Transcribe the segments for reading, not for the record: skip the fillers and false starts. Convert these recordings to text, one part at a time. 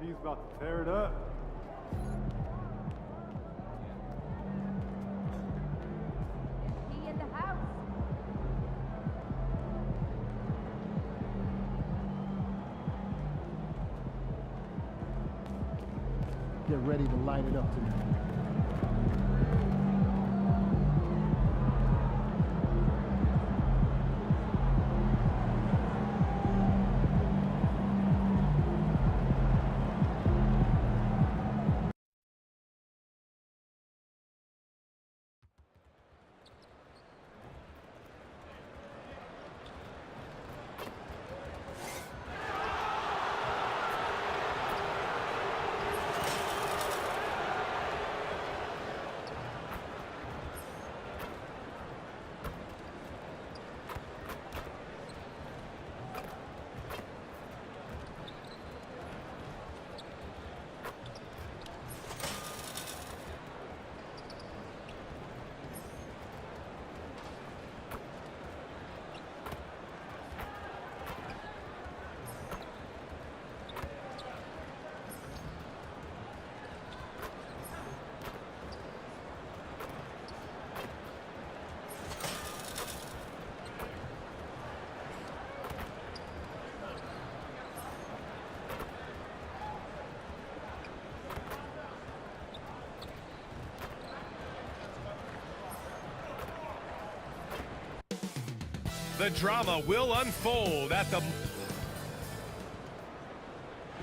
He's about to tear it up. He in the house. Get ready to light it up tonight. The drama will unfold at the...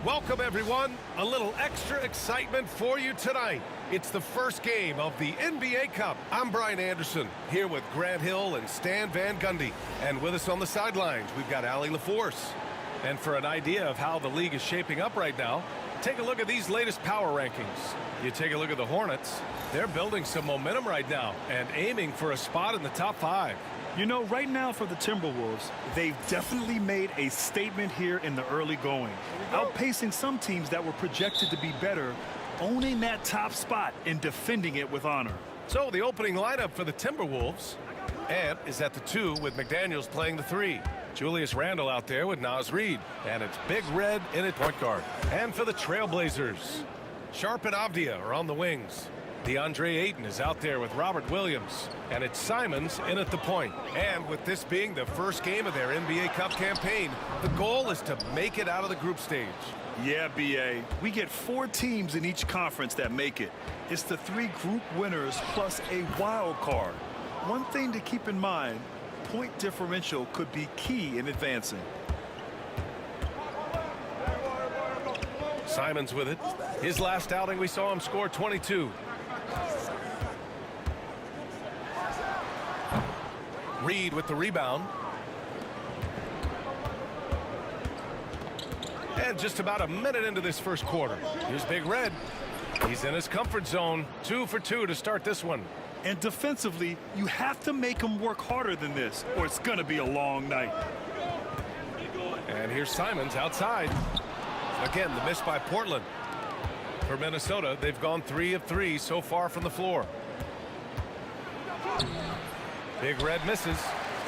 Welcome, everyone. A little extra excitement for you tonight. It's the first game of the NBA Cup. I'm Brian Anderson, here with Grant Hill and Stan Van Gundy. And with us on the sidelines, we've got Allie LaForce. And for an idea of how the league is shaping up right now, take a look at these latest power rankings. You take a look at the Hornets. They're building some momentum right now and aiming for a spot in the top 5. You know, right now for the Timberwolves, they've definitely made a statement here in the early going, outpacing some teams that were projected to be better, owning that top spot and defending it with honor. So the opening lineup for the Timberwolves, Ant is at the 2 with McDaniels playing the 3. Julius Randle out there with Naz Reid. And it's Big Red in at point guard. And for the Trailblazers, Sharp and Avdia are on the wings. DeAndre Ayton is out there with Robert Williams. And it's Simons in at the point. And with this being the first game of their NBA Cup campaign, the goal is to make it out of the group stage. Yeah, B.A. We get 4 teams in each conference that make it. It's the 3 group winners plus a wild card. One thing to keep in mind, point differential could be key in advancing. Simons with it. His last outing, we saw him score 22. Reid with the rebound. And just about a minute into this first quarter. Here's Big Red. He's in his comfort zone. 2 for 2 to start this one. And defensively, you have to make them work harder than this, or it's going to be a long night. And here's Simons outside. Again, the miss by Portland. For Minnesota, they've gone 3 of 3 so far from the floor. Big Red misses.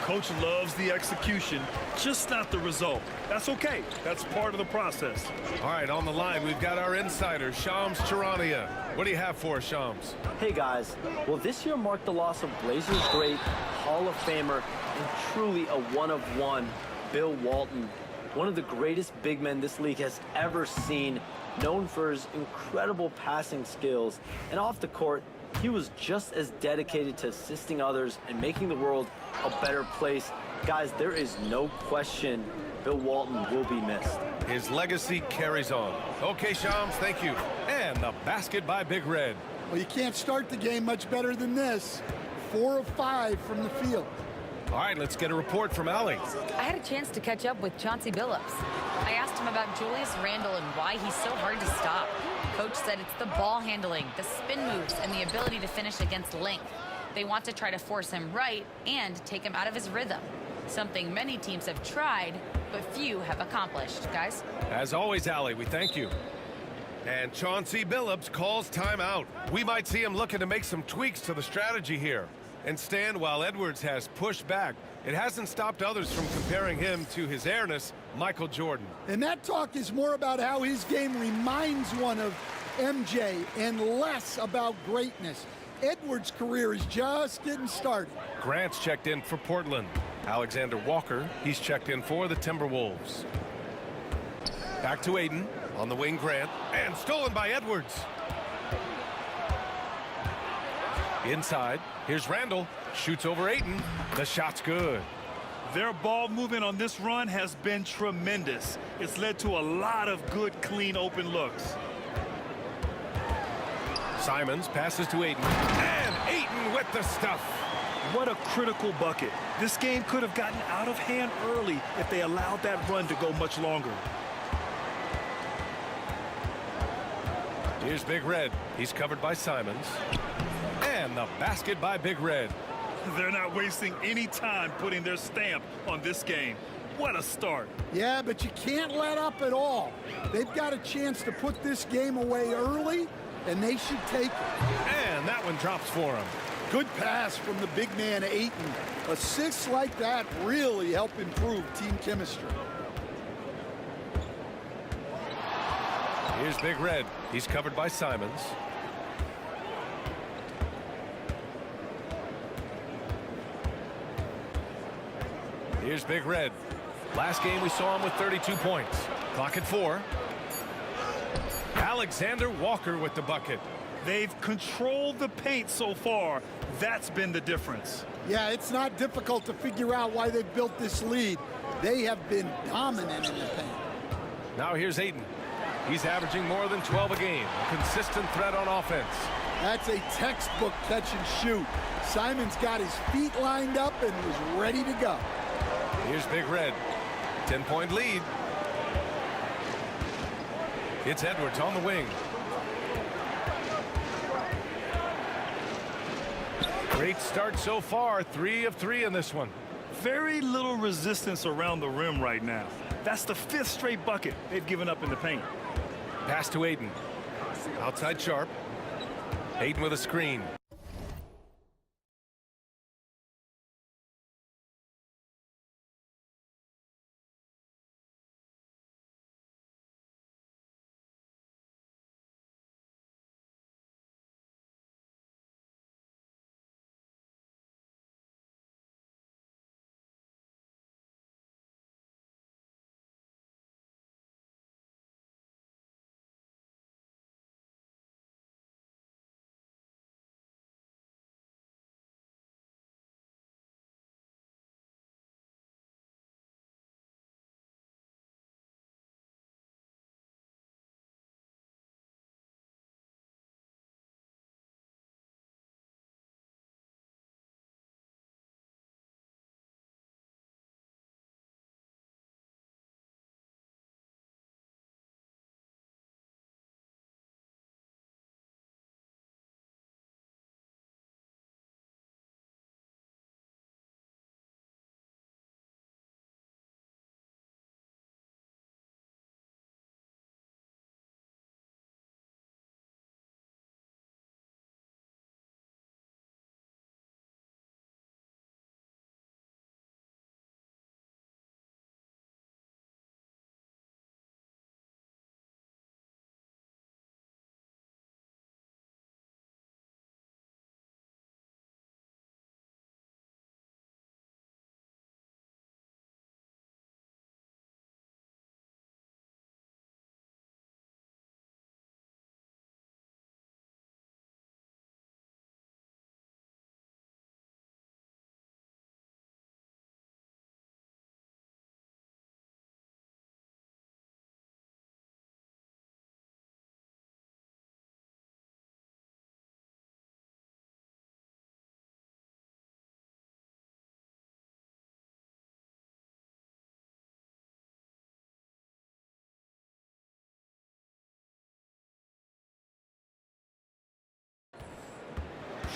Coach loves the execution, just not the result. That's okay. That's part of the process. All right, on the line, we've got our insider, Shams Charania. What do you have for us, Shams? Hey, guys. Well, this year marked the loss of Blazers great, Hall of Famer, and truly a one-of-one, Bill Walton. One of the greatest big men this league has ever seen, known for his incredible passing skills. And off the court, he was just as dedicated to assisting others and making the world a better place. Guys, there is no question Bill Walton will be missed. His legacy carries on. Okay, Shams, thank you. And the basket by Big Red. Well, you can't start the game much better than this. 4 of 5 from the field. All right, let's get a report from Allie. I had a chance to catch up with Chauncey Billups. I asked him about Julius Randle and why he's so hard to stop. Coach said it's the ball handling, the spin moves, and the ability to finish against length. They want to try to force him right and take him out of his rhythm. Something many teams have tried, but few have accomplished. Guys? As always, Allie, we thank you. And Chauncey Billups calls timeout. We might see him looking to make some tweaks to the strategy here. And Stan, while Edwards has pushed back, it hasn't stopped others from comparing him to his airness, Michael Jordan. And that talk is more about how his game reminds one of MJ and less about greatness. Edwards' career is just getting started. Grant's checked in for Portland. Alexander Walker, he's checked in for the Timberwolves. Back to Aiden. On the wing, Grant. And stolen by Edwards. Inside. Here's Randall. Shoots over Aiden. The shot's good. Their ball movement on this run has been tremendous. It's led to a lot of good, clean, open looks. Simons passes to Aiden. And Aiden with the stuff. What a critical bucket. This game could have gotten out of hand early if they allowed that run to go much longer. Here's Big Red. He's covered by Simons. And the basket by Big Red. They're not wasting any time putting their stamp on this game. What a start. Yeah, but you can't let up at all. They've got a chance to put this game away early, and they should take it. And that one drops for him. Good pass from the big man, Ayton. Assists like that really help improve team chemistry. Here's Big Red. He's covered by Simons. Here's Big Red. Last game we saw him with 32 points. Clock at 4. Alexander Walker with the bucket. They've controlled the paint so far. That's been the difference. Yeah, it's not difficult to figure out why they built this lead. They have been dominant in the paint. Now here's Aiden. He's averaging more than 12 a game. A consistent threat on offense. That's a textbook catch and shoot. Simons got his feet lined up and was ready to go. Here's Big Red. 10-point lead. It's Edwards on the wing. Great start so far. 3 of 3 in this one. Very little resistance around the rim right now. That's the 5th straight bucket they've given up in the paint. Pass to Aiden. Outside Sharp. Aiden with a screen.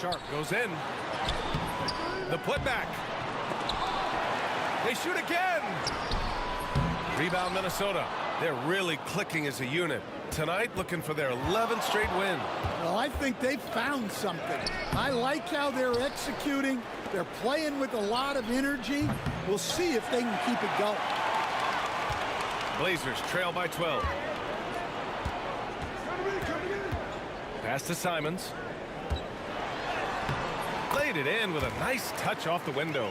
Sharp goes in. The putback. They shoot again. Rebound Minnesota. They're really clicking as a unit. Tonight looking for their 11th straight win. Well, I think they found something. I like how they're executing. They're playing with a lot of energy. We'll see if they can keep it going. Blazers trail by 12. Pass to Simons. Laid it in with a nice touch off the window.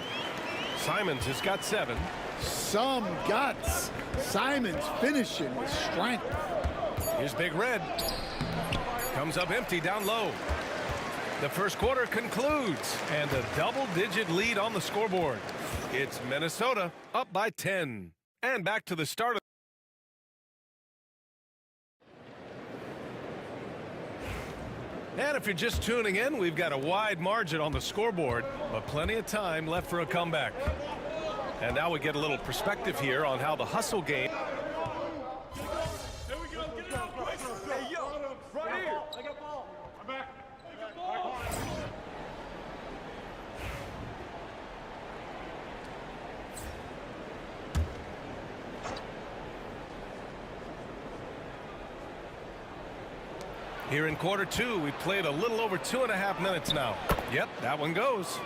Simons has got 7. Some guts. Simons finishing with strength. Here's Big Red. Comes up empty down low. The first quarter concludes, and a double-digit lead on the scoreboard. It's Minnesota up by 10. And back to the start of And if you're just tuning in, we've got a wide margin on the scoreboard, but plenty of time left for a comeback. And now we get a little perspective here on how the hustle game. There we go. Get it out, quick. Hey, yo, right here. I got ball. I'm back. I got ball. Here in quarter 2, we played a little over 2.5 minutes now. Yep, that one goes.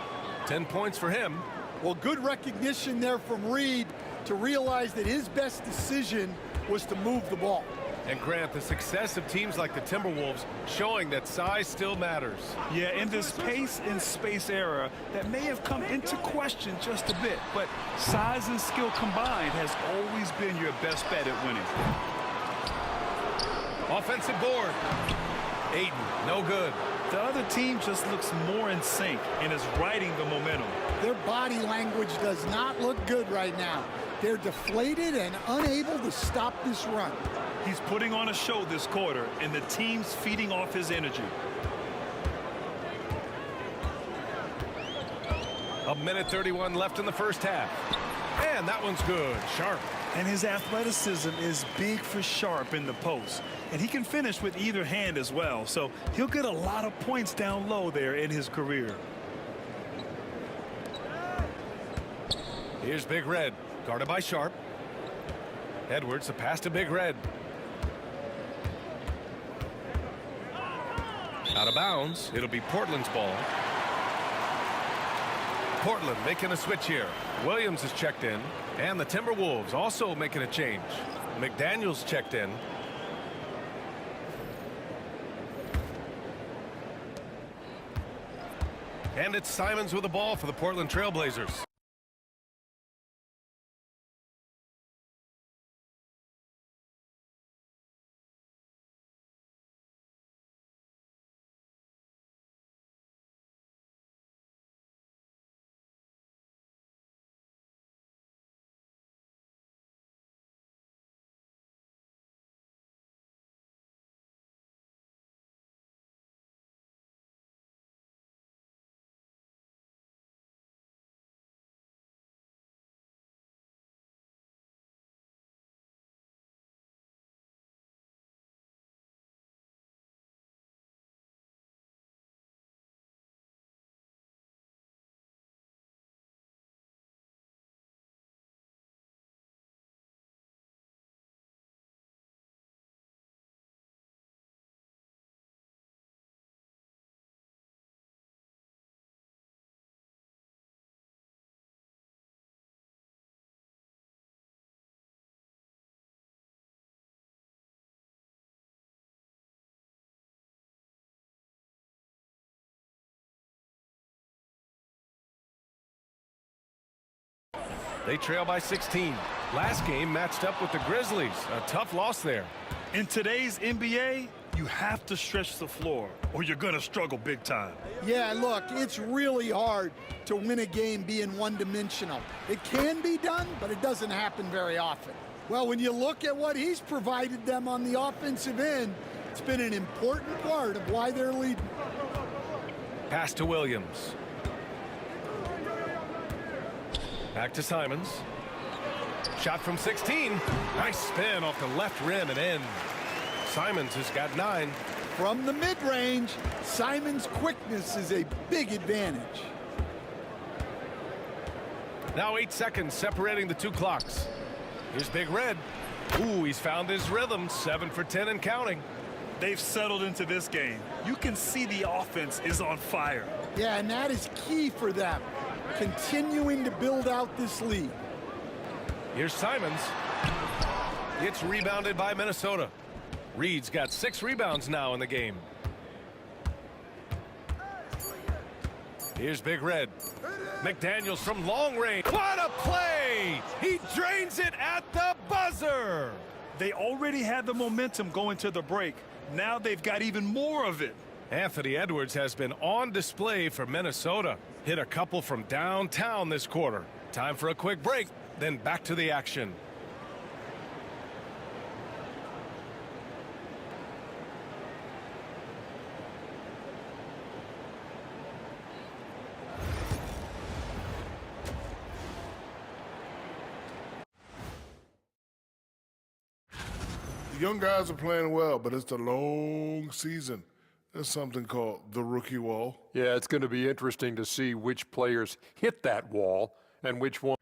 10 points for him. Well, good recognition there from Reed to realize that his best decision was to move the ball. And Grant, the success of teams like the Timberwolves showing that size still matters. Yeah, in this pace and space era, that may have come into question just a bit, but size and skill combined has always been your best bet at winning. Offensive board. Ayton, no good. The other team just looks more in sync and is riding the momentum. Their body language does not look good right now. They're deflated and unable to stop this run. He's putting on a show this quarter, and the team's feeding off his energy. A minute 31 left in the first half. And that one's good. Sharp. And his athleticism is big for Sharp in the post. And he can finish with either hand as well. So he'll get a lot of points down low there in his career. Here's Big Red. Guarded by Sharp. Edwards, a pass to Big Red. Out of bounds. It'll be Portland's ball. Portland making a switch here. Williams is checked in. And the Timberwolves also making a change. McDaniels checked in. And it's Simons with the ball for the Portland Trail Blazers. They trail by 16. Last game matched up with the Grizzlies. A tough loss there. In today's NBA, you have to stretch the floor or you're going to struggle big time. Yeah, look, it's really hard to win a game being one-dimensional. It can be done, but it doesn't happen very often. Well, when you look at what he's provided them on the offensive end, it's been an important part of why they're leading. Pass to Williams. Back to Simons. Shot from 16. Nice spin off the left rim and in. Simons has got 9. From the mid-range, Simons' quickness is a big advantage. Now 8 seconds separating the two clocks. Here's Big Red. Ooh, he's found his rhythm. 7 for 10 and counting. They've settled into this game. You can see the offense is on fire. Yeah, and that is key for them, continuing to build out this lead. Here's Simons. It's rebounded by Minnesota. Reed's got 6 rebounds now in the game. Here's Big Red. McDaniels from long range. What a play! He drains it at the buzzer. They already had the momentum going to the break. Now they've got even more of it. Anthony Edwards has been on display for Minnesota. Hit a couple from downtown this quarter. Time for a quick break, then back to the action. The young guys are playing well, but it's a long season. There's something called the rookie wall. Yeah, it's going to be interesting to see which players hit that wall and which one.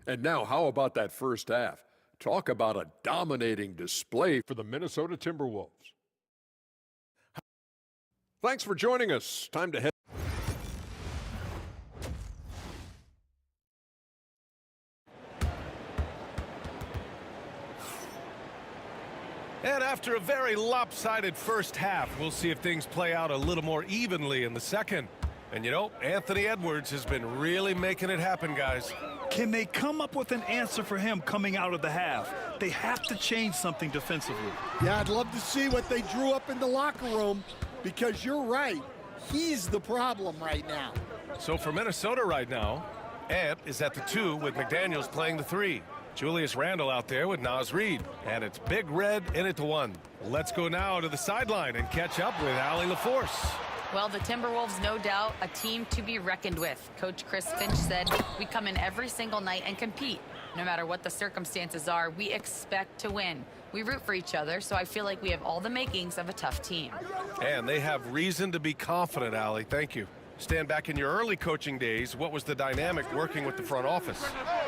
And now, how about that first half? Talk about a dominating display for the Minnesota Timberwolves. Thanks for joining us. Time to head. And after a very lopsided first half, we'll see if things play out a little more evenly in the second. And you know, Anthony Edwards has been really making it happen, guys. Can they come up with an answer for him coming out of the half? They have to change something defensively. Yeah, I'd love to see what they drew up in the locker room, because you're right. He's the problem right now. So for Minnesota right now, Ant is at the 2 with McDaniels playing the 3. Julius Randle out there with Naz Reid. And it's Big Red in it to 1. Let's go now to the sideline and catch up with Allie LaForce. Well, the Timberwolves, no doubt, a team to be reckoned with. Coach Chris Finch said, we come in every single night and compete. No matter what the circumstances are, we expect to win. We root for each other, so I feel like we have all the makings of a tough team. And they have reason to be confident, Allie. Thank you. Stan, back in your early coaching days, what was the dynamic working with the front office?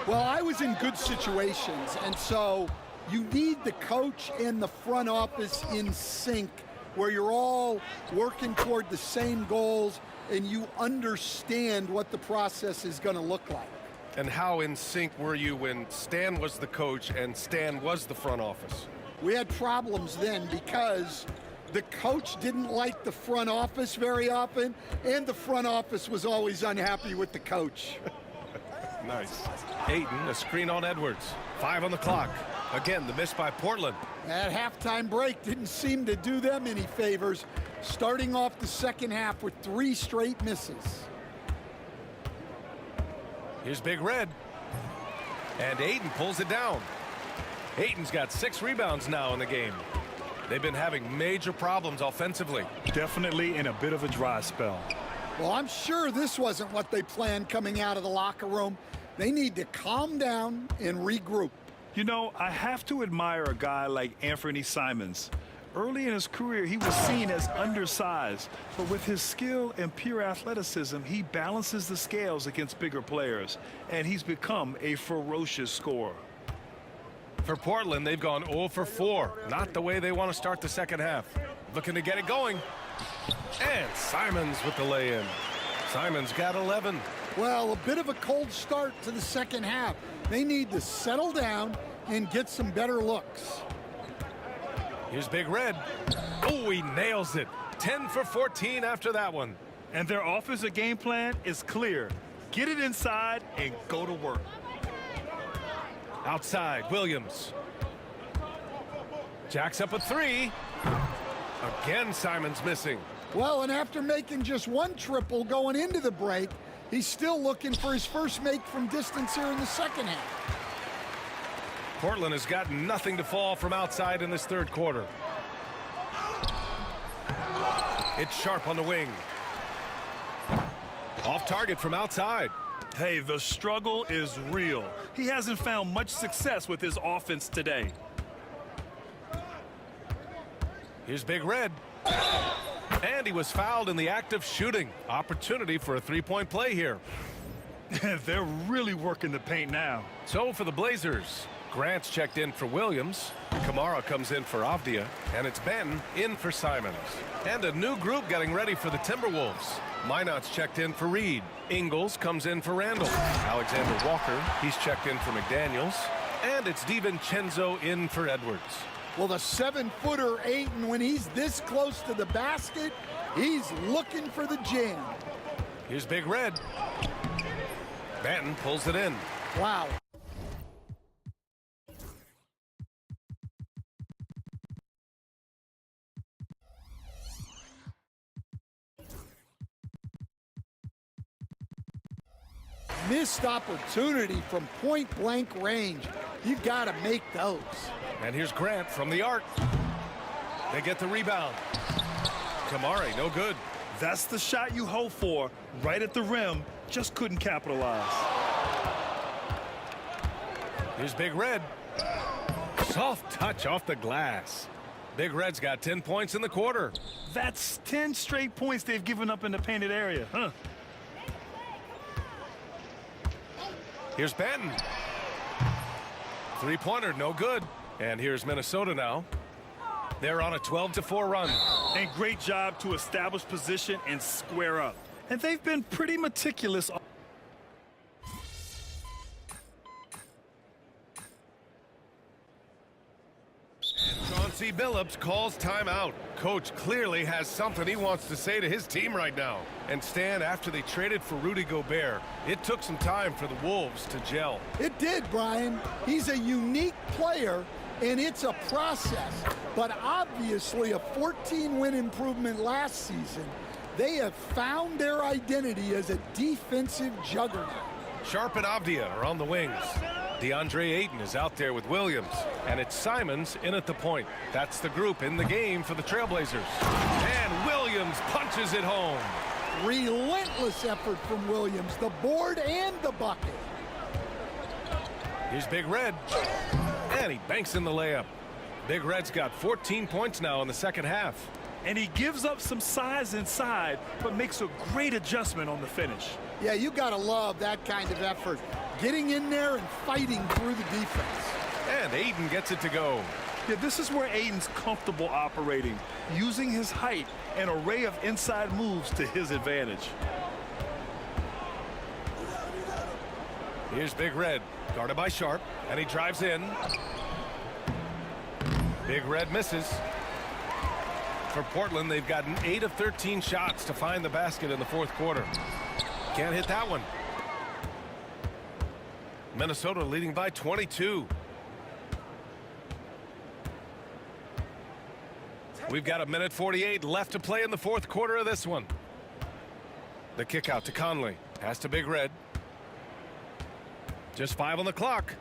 Well, I was in good situations, and so you need the coach and the front office in sync, where you're all working toward the same goals and you understand what the process is going to look like. And how in sync were you when Stan was the coach and Stan was the front office? We had problems then because the coach didn't like the front office very often, and the front office was always unhappy with the coach. Nice. Ayton, a screen on Edwards. 5 on the clock. Again, the miss by Portland. That halftime break didn't seem to do them any favors, starting off the second half with 3 straight misses. Here's Big Red. And Ayton pulls it down. Ayton's got 6 rebounds now in the game. They've been having major problems offensively. Definitely in a bit of a dry spell. Well, I'm sure this wasn't what they planned coming out of the locker room. They need to calm down and regroup. You know, I have to admire a guy like Anthony Simons. Early in his career, he was seen as undersized, but with his skill and pure athleticism, he balances the scales against bigger players, and he's become a ferocious scorer. For Portland, they've gone 0 for 4. Not the way they want to start the second half. Looking to get it going. And Simons with the lay-in. Simons got 11. Well, a bit of a cold start to the second half. They need to settle down and get some better looks. Here's Big Red. Oh, he nails it. 10 for 14 after that one. And their offensive game plan is clear. Get it inside and go to work. Outside, Williams. Jacks up a 3. Again, Simons missing. Well, and after making just 1 triple going into the break, he's still looking for his first make from distance here in the second half. Portland has got nothing to fall from outside in this third quarter. It's Sharp on the wing. Off target from outside. Hey, the struggle is real. He hasn't found much success with his offense today. Here's Big Red. And he was fouled in the act of shooting. Opportunity for a 3-point play here. They're really working the paint now. So for the Blazers, Grant's checked in for Williams. Kamara comes in for Avdia. And it's Ben in for Simons. And a new group getting ready for the Timberwolves. Minot's checked in for Reed. Ingles comes in for Randall. Alexander Walker, he's checked in for McDaniels. And it's DiVincenzo in for Edwards. Well, the 7-footer Ayton, when he's this close to the basket, he's looking for the jam. Here's Big Red. Banton pulls it in. Wow. Missed opportunity from point-blank range. You've got to make those. And here's Grant from the arc. They get the rebound. Kamari, no good. That's the shot you hope for, right at the rim. Just couldn't capitalize. Here's Big Red. Soft touch off the glass. Big Red's got 10 points in the quarter. That's 10 straight points they've given up in the painted area, huh? Here's Banton. Three-pointer, no good. And here's Minnesota now. They're on a 12-4 run. And great job to establish position and square up. And they've been pretty meticulous. Chauncey Billups calls timeout. Coach clearly has something he wants to say to his team right now. And Stan, after they traded for Rudy Gobert, it took some time for the Wolves to gel. It did, Brian. He's a unique player, and it's a process. But obviously a 14-win improvement last season. They have found their identity as a defensive juggernaut. Sharp and Avdia are on the wings. DeAndre Ayton is out there with Williams, and it's Simons in at the point. That's the group in the game for the Trailblazers. And Williams punches it home. Relentless effort from Williams, the board and the bucket. Here's Big Red, and he banks in the layup. Big Red's got 14 points now in the second half. And he gives up some size inside, but makes a great adjustment on the finish. Yeah, you got to love that kind of effort. Getting in there and fighting through the defense. And Ayton gets it to go. Yeah, this is where Ayton's comfortable operating, using his height and array of inside moves to his advantage. Here's Big Red, guarded by Sharp, and he drives in. Big Red misses. For Portland, they've gotten 8 of 13 shots to find the basket in the fourth quarter. Can't hit that one. Minnesota leading by 22. We've got 1:48 left to play in the fourth quarter of this one. The kick out to Conley. Pass to Big Red. Just 5 on the clock.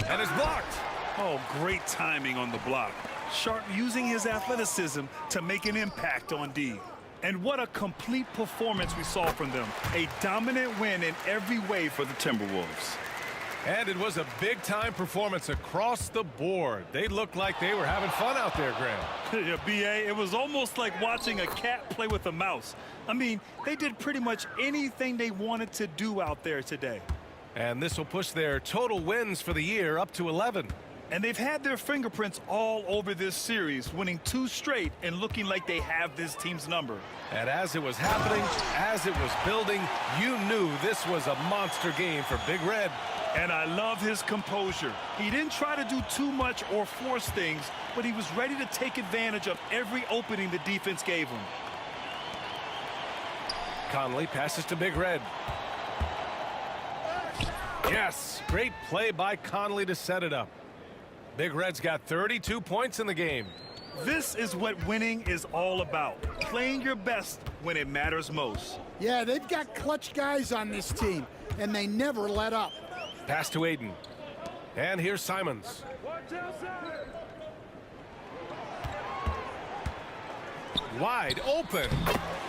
And it's blocked. Oh, great timing on the block. Sharp using his athleticism to make an impact on D. And what a complete performance we saw from them. A dominant win in every way for the Timberwolves. And it was a big-time performance across the board. They looked like they were having fun out there, Graham. Yeah, B.A., it was almost like watching a cat play with a mouse. I mean, they did pretty much anything they wanted to do out there today. And this will push their total wins for the year up to 11. And they've had their fingerprints all over this series, winning 2 straight and looking like they have this team's number. And as it was happening, as it was building, you knew this was a monster game for Big Red. And I love his composure. He didn't try to do too much or force things, but he was ready to take advantage of every opening the defense gave him. Conley passes to Big Red. Yes, great play by Conley to set it up. Big Red's got 32 points in the game. This is what winning is all about. Playing your best when it matters most. Yeah, they've got clutch guys on this team, and they never let up. Pass to Ayton. And here's Simons. Wide open.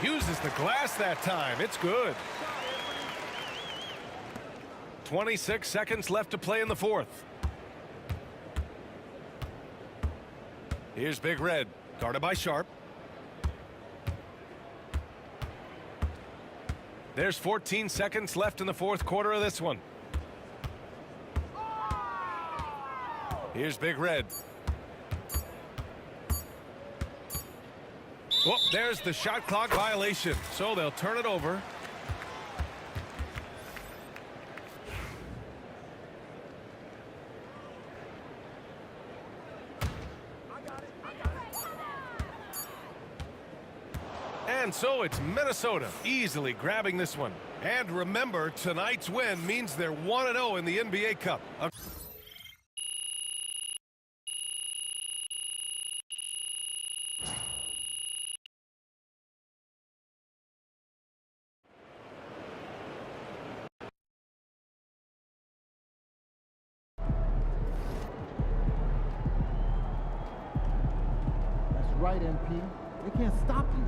Uses the glass that time. It's good. 26 seconds left to play in the fourth. Here's Big Red, guarded by Sharp. There's 14 seconds left in the fourth quarter of this one. Here's Big Red. Whoop, there's the shot clock violation, so they'll turn it over. And so it's Minnesota easily grabbing this one. And remember, tonight's win means they're 1-0 in the NBA Cup. That's right, MP. They can't stop you.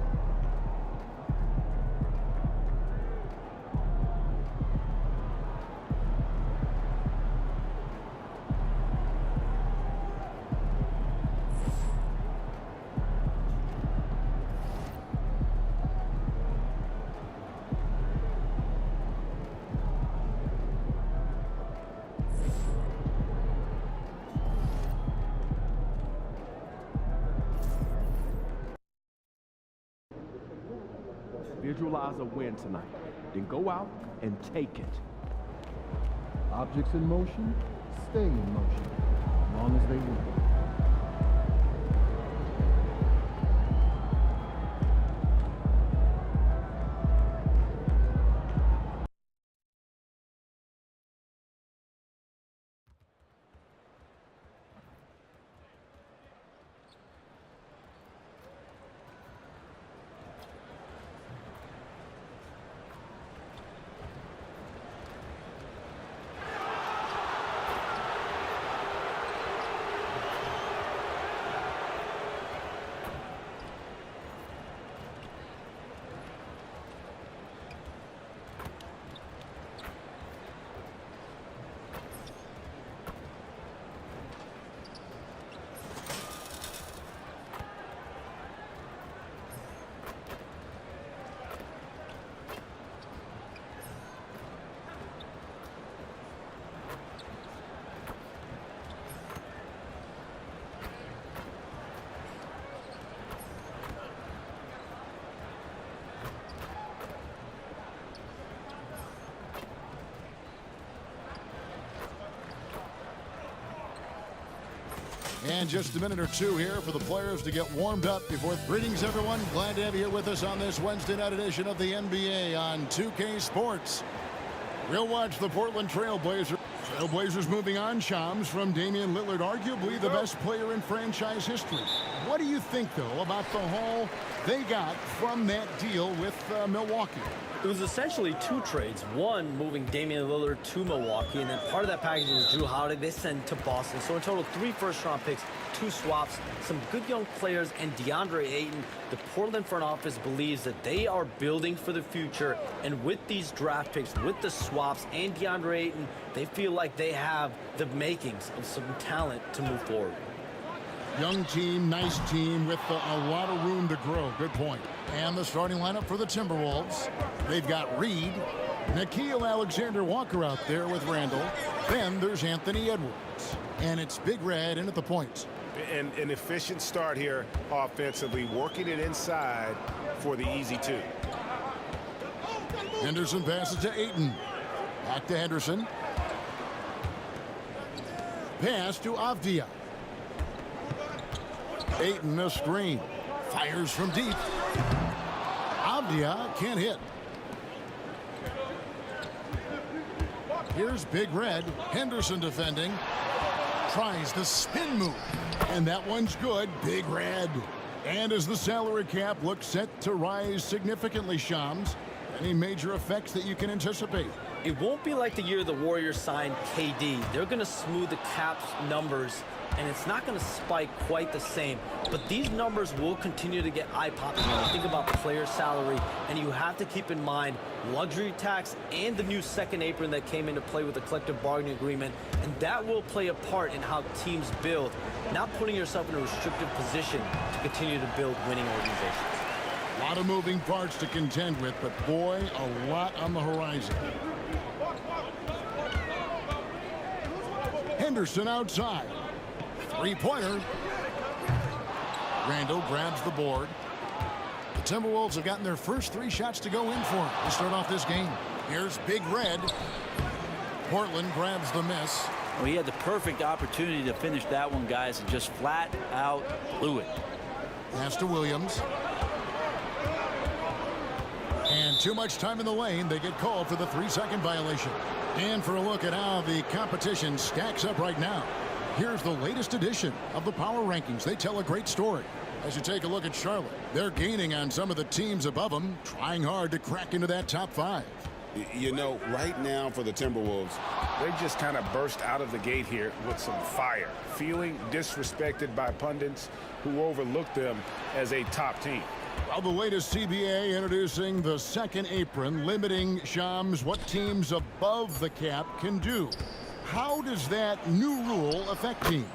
Visualize a win tonight, then go out and take it. Objects in motion, stay in motion, as long as they move. And just a minute or two here for the players to get warmed up before. Greetings, everyone. Glad to have you here with us on this Wednesday night edition of the NBA on 2K Sports. We'll watch the Portland Trailblazers. Trailblazers moving on. Shams from Damian Lillard, arguably the best player in franchise history. What do you think, though, about the haul they got from that deal with Milwaukee? It was essentially two trades. One, moving Damian Lillard to Milwaukee, and then part of that package was Drew Holiday they sent to Boston. So in total, 3 first-round picks, 2 swaps, some good young players, and DeAndre Ayton. The Portland front office believes that they are building for the future, and with these draft picks, with the swaps, and DeAndre Ayton, they feel like they have the makings of some talent to move forward. Young team, nice team with a lot of room to grow. Good point. And the starting lineup for the Timberwolves. They've got Reed, Nickeil Alexander-Walker out there with Randall. Then there's Anthony Edwards. And it's Big Red in at the point. And an efficient start here offensively, working it inside for the easy 2. Henderson passes to Ayton. Back to Henderson. Pass to Avdia. Ayton a screen. Fires from deep. Avdia can't hit. Here's Big Red. Henderson defending. Tries the spin move. And that one's good. Big Red. And as the salary cap looks set to rise significantly, Shams, any major effects that you can anticipate? It won't be like the year the Warriors signed KD. They're going to smooth the cap's numbers, and it's not going to spike quite the same. But these numbers will continue to get eye-popping when you think about player salary, and you have to keep in mind luxury tax and the new second apron that came into play with the collective bargaining agreement, and that will play a part in how teams build, not putting yourself in a restrictive position to continue to build winning organizations. A lot of moving parts to contend with, but boy, a lot on the horizon. Henderson outside. Three-pointer. Randall grabs the board. The Timberwolves have gotten their first 3 shots to go in for him to start off this game. Here's Big Red. Portland grabs the miss. Well, he had the perfect opportunity to finish that one, guys, and just flat out blew it. Pass to Williams. And too much time in the lane. They get called for the 3-second violation. And for a look at how the competition stacks up right now, here's the latest edition of the Power Rankings. They tell a great story. As you take a look at Charlotte, they're gaining on some of the teams above them, trying hard to crack into that top 5. You know, right now for the Timberwolves, they just kind of burst out of the gate here with some fire, feeling disrespected by pundits who overlooked them as a top team. Well, the latest CBA introducing the second apron, limiting, Shams, what teams above the cap can do. How does that new rule affect teams?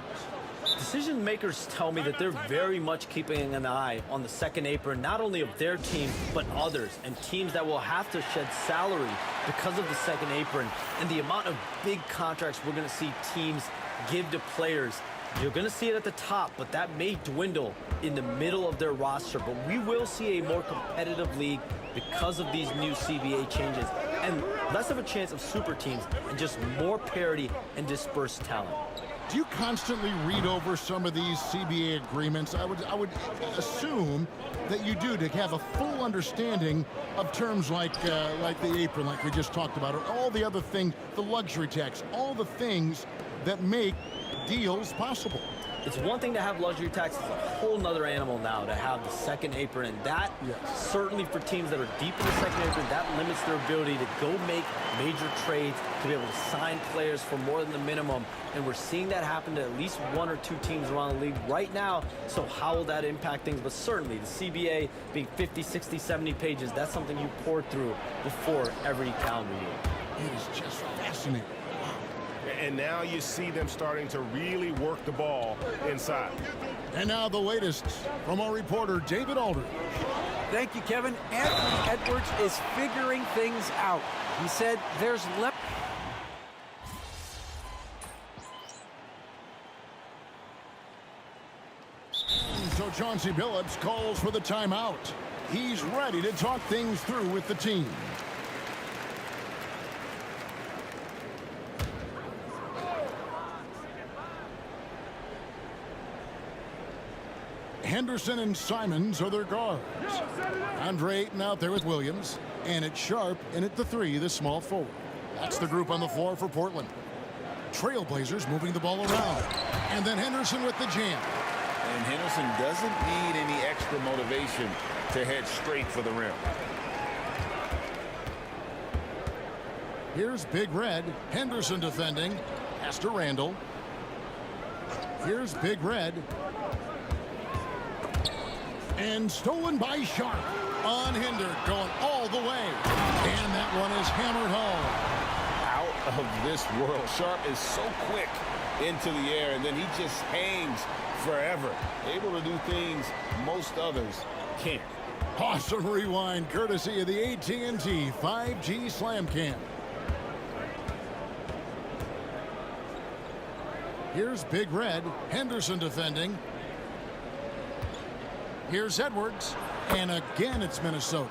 Decision makers tell me that they're very much keeping an eye on the second apron, not only of their team, but others, and teams that will have to shed salary because of the second apron and the amount of big contracts we're going to see teams give to players. You're going to see it at the top, but that may dwindle in the middle of their roster. But we will see a more competitive league because of these new CBA changes and less of a chance of super teams and just more parity and dispersed talent. Do you constantly read over some of these CBA agreements? I would assume that you do, to have a full understanding of terms like the apron, like we just talked about, or all the other things, the luxury tax, all the things that make deals possible. It's one thing to have luxury tax. It's a whole nother animal now to have the second apron. And that, certainly for teams that are deep in the second apron, that limits their ability to go make major trades, to be able to sign players for more than the minimum. And we're seeing that happen to at least 1 or 2 teams around the league right now. So how will that impact things? But certainly the CBA being 50, 60, 70 pages, that's something you pour through before every calendar year. It is just fascinating. And now you see them starting to really work the ball inside. And now the latest from our reporter, David Aldridge. Thank you, Kevin. Anthony Edwards is figuring things out. He said there's left. So Chauncey Billups calls for the timeout. He's ready to talk things through with the team. Henderson and Simons are their guards. Andre Ayton out there with Williams. And it's Sharp in at the 3, the small forward. That's the group on the floor for Portland. Trailblazers moving the ball around. And then Henderson with the jam. And Henderson doesn't need any extra motivation to head straight for the rim. Here's Big Red. Henderson defending. Pass to Randall. Here's Big Red. And stolen by Sharp. Unhindered, going all the way. And that one is hammered home. Out of this world. Sharp is so quick into the air, and then he just hangs forever. Able to do things most others can't. Awesome rewind, courtesy of the AT&T 5G Slam Cam. Here's Big Red. Henderson defending. Here's Edwards, and again it's Minnesota.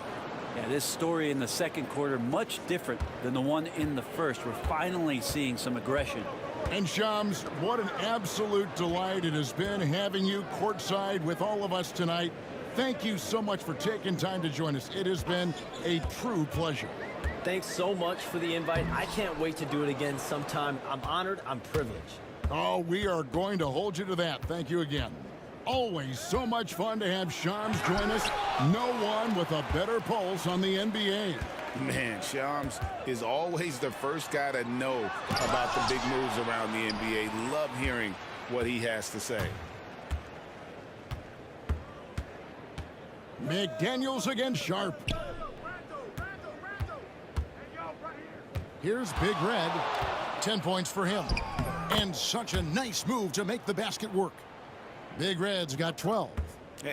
Yeah, this story in the second quarter much different than the one in the first. We're finally seeing some aggression. And Shams, what an absolute delight it has been having you courtside with all of us tonight. Thank you so much for taking time to join us. It has been a true pleasure. Thanks so much for the invite. I can't wait to do it again sometime. I'm honored. I'm privileged. Oh, we are going to hold you to that. Thank you again. Always so much fun to have Shams join us. No one with a better pulse on the NBA. Man, Shams is always the first guy to know about the big moves around the NBA. Love hearing what he has to say. McDaniels against Sharp. Here's Big Red. 10 points for him. And such a nice move to make the basket work. Big Red's got 12.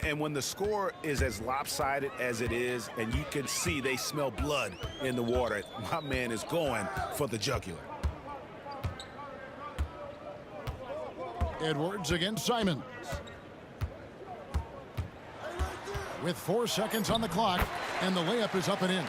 And when the score is as lopsided as it is, and you can see they smell blood in the water, my man is going for the jugular. Edwards against Simons. With 4 seconds on the clock, and the layup is up and in.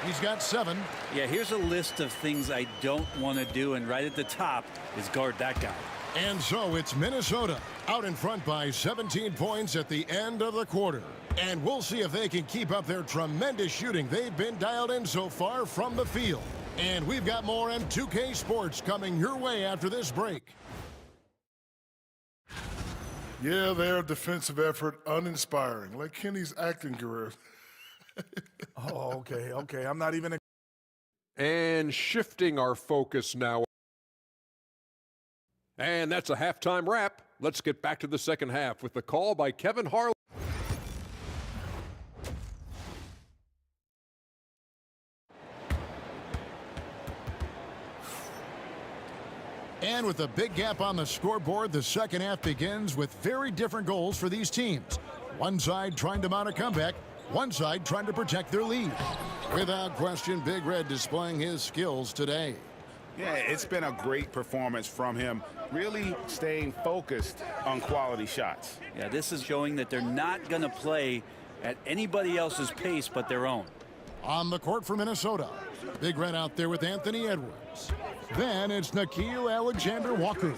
He's got 7. Yeah, here's a list of things I don't want to do, and right at the top is guard that guy. And so it's Minnesota out in front by 17 points at the end of the quarter. And we'll see if they can keep up their tremendous shooting they've been dialed in so far from the field. And we've got more M2K Sports coming your way after this break. Yeah, their defensive effort uninspiring, like Kenny's acting career. Oh, okay. I'm not even. And shifting our focus now. And that's a halftime wrap. Let's get back to the second half with the call by Kevin Harlan. And with a big gap on the scoreboard, the second half begins with very different goals for these teams. One side trying to mount a comeback, one side trying to protect their lead. Without question, Big Red displaying his skills today. Yeah, it's been a great performance from him, really staying focused on quality shots. Yeah, this is showing that they're not going to play at anybody else's pace but their own. On the court for Minnesota, Big Red out there with Anthony Edwards. Then it's Nickeil Alexander-Walker.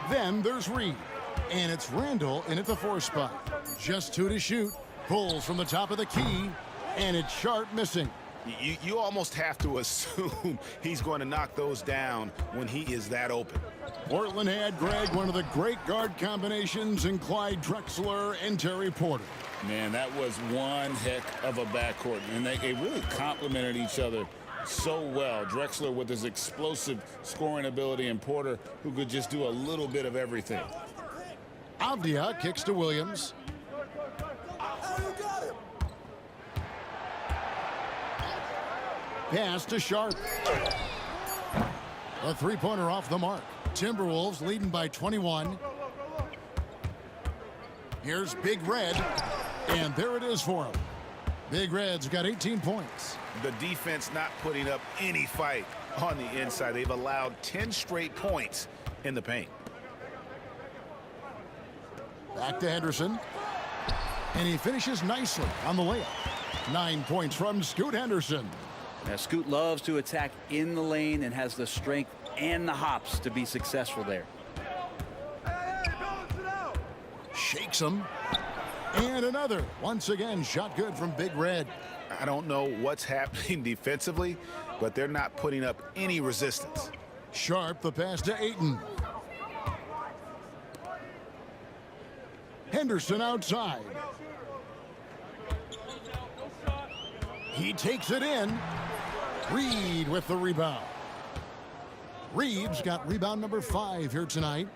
Then there's Reed. And it's Randall in at the 4 spot. Just 2 to shoot. Pulls from the top of the key. And it's Sharp missing. You almost have to assume he's going to knock those down when he is that open. Portland had, Greg, one of the great guard combinations in Clyde Drexler and Terry Porter. Man, that was one heck of a backcourt. And they really complemented each other so well. Drexler with his explosive scoring ability and Porter who could just do a little bit of everything. Avdia kicks to Williams. Pass to Sharp. A three-pointer off the mark. Timberwolves leading by 21. Here's Big Red. And there it is for him. Big Red's got 18 points. The defense not putting up any fight on the inside. They've allowed 10 straight points in the paint. Back to Henderson. And he finishes nicely on the layup. 9 points from Scoot Henderson. Now, Scoot loves to attack in the lane and has the strength and the hops to be successful there. Shakes him. And another. Once again, shot good from Big Red. I don't know what's happening defensively, but they're not putting up any resistance. Sharp, the pass to Ayton. Henderson outside. He takes it in. Reed with the rebound. Reed's got rebound number 5 here tonight.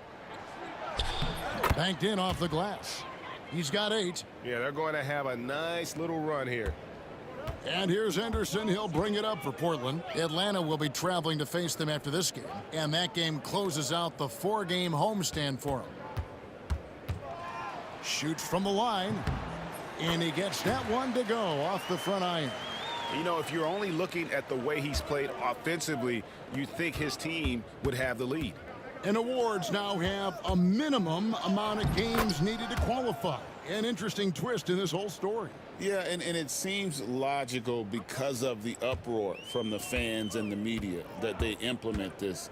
Banked in off the glass. He's got 8. Yeah, they're going to have a nice little run here. And here's Henderson. He'll bring it up for Portland. Atlanta will be traveling to face them after this game. And that game closes out the 4-game homestand for him. Shoots from the line. And he gets that one to go off the front iron. You know, if you're only looking at the way he's played offensively, you think his team would have the lead. And awards now have a minimum amount of games needed to qualify. An interesting twist in this whole story. Yeah, and it seems logical because of the uproar from the fans and the media that they implement this.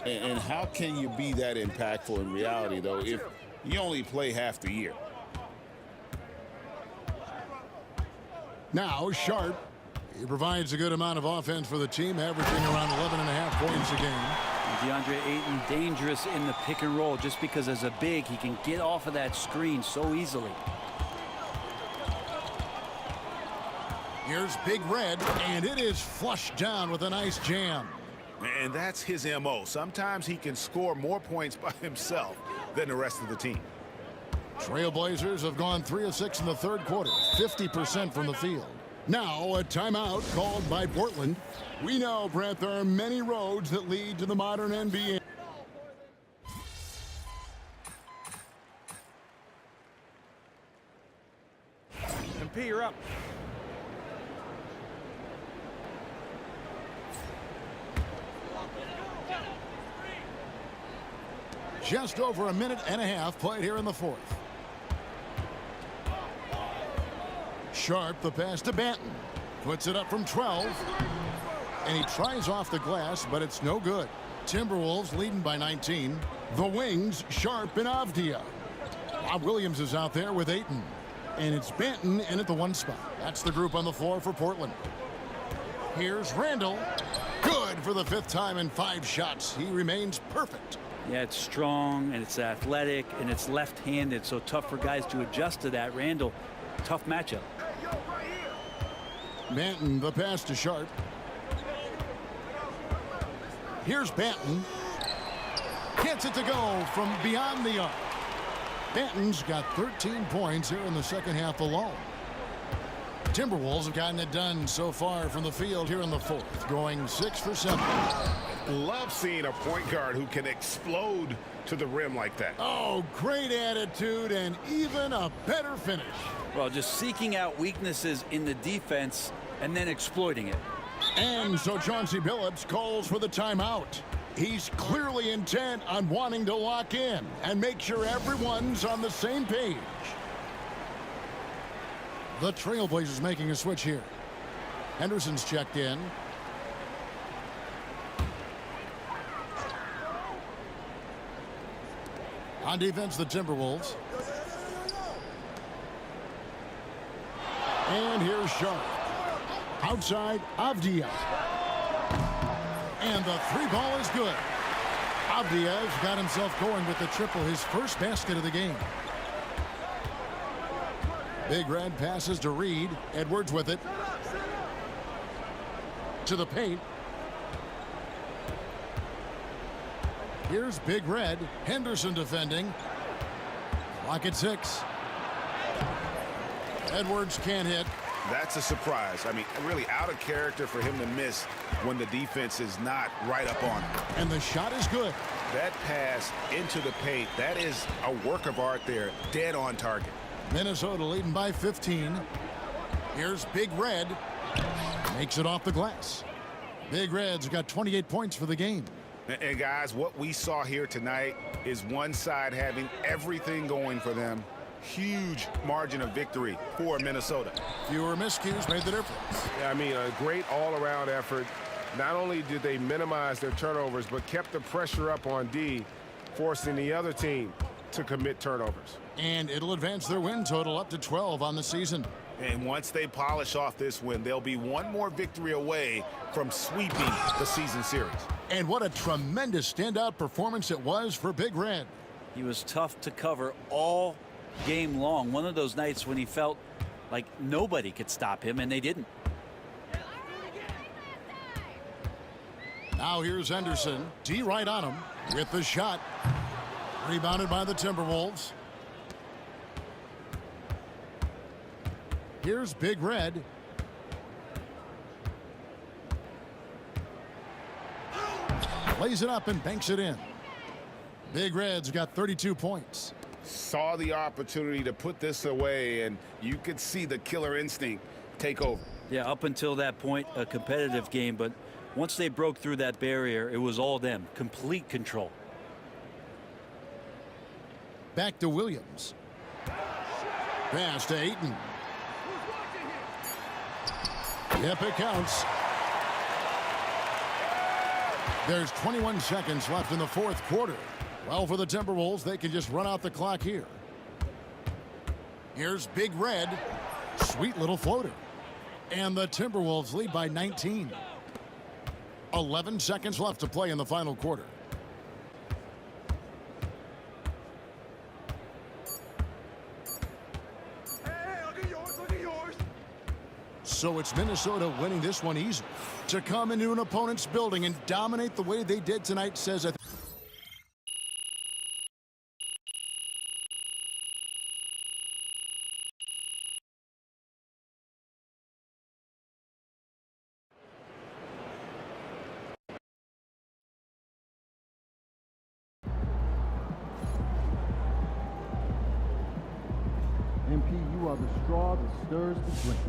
And how can you be that impactful in reality, though, if you only play half the year? Now, Sharp. He provides a good amount of offense for the team, averaging around 11.5 points a game. DeAndre Ayton dangerous in the pick and roll just because as a big, he can get off of that screen so easily. Here's Big Red, and it is flushed down with a nice jam. And that's his MO. Sometimes he can score more points by himself than the rest of the team. Trailblazers have gone 3 of 6 in the third quarter, 50% from the field. Now a timeout called by Portland. We know, Brent, there are many roads that lead to the modern NBA. MP, you're up. Just over a minute and a half played here in the fourth. Sharp, the pass to Banton. Puts it up from 12. And he tries off the glass, but it's no good. Timberwolves leading by 19. The wings, Sharp and Avdia. Bob Williams is out there with Ayton. And it's Banton in at the 1 spot. That's the group on the floor for Portland. Here's Randall. Good for the 5th time in 5 shots. He remains perfect. Yeah, it's strong, and it's athletic, and it's left-handed, so tough for guys to adjust to that. Randall, tough matchup. Banton, the pass to Sharp. Here's Banton. Gets it to go from beyond the arc. Banton's got 13 points here in the second half alone. Timberwolves have gotten it done so far from the field here in the 4th, going 6 for 7. Love seeing a point guard who can explode to the rim like that. Oh, great attitude and even a better finish. Well, just seeking out weaknesses in the defense and then exploiting it. And so Chauncey Billups calls for the timeout. He's clearly intent on wanting to lock in and make sure everyone's on the same page. The Trailblazers making a switch here. Henderson's checked in. On defense, the Timberwolves. And here's Sharp. Outside, Avdia. And the 3-ball is good. Avdia's got himself going with the triple, his first basket of the game. Big Red passes to Reed. Edwards with it. To the paint. Here's Big Red. Henderson defending. Clock at 6. Edwards can't hit. That's a surprise. I mean, really out of character for him to miss when the defense is not right up on him. And the shot is good. That pass into the paint, that is a work of art there, dead on target. Minnesota leading by 15. Here's Big Red. Makes it off the glass. Big Red's got 28 points for the game. And guys, what we saw here tonight is one side having everything going for them. Huge margin of victory for Minnesota. Fewer miscues made the difference. Yeah, I mean, a great all-around effort. Not only did they minimize their turnovers, but kept the pressure up on D, forcing the other team to commit turnovers. And it'll advance their win total up to 12 on the season. And once they polish off this win, they'll be one more victory away from sweeping the season series. And what a tremendous standout performance it was for Big Red. He was tough to cover all game long. One of those nights when he felt like nobody could stop him, and they didn't. Now here's Henderson. D right on him with the shot. Rebounded by the Timberwolves. Here's Big Red. Lays it up and banks it in. Big Red's got 32 points. Saw the opportunity to put this away, and you could see the killer instinct take over. Yeah, up until that point, a competitive game, but once they broke through that barrier, it was all them. Complete control. Back to Williams. Pass to Ayton. Yep, it counts. There's 21 seconds left in the 4th quarter. Well, for the Timberwolves, they can just run out the clock here. Here's Big Red. Sweet little floater. And the Timberwolves lead by 19. 11 seconds left to play in the final quarter. So it's Minnesota winning this one easy. To come into an opponent's building and dominate the way they did tonight says that. MP, you are the straw that stirs the drink.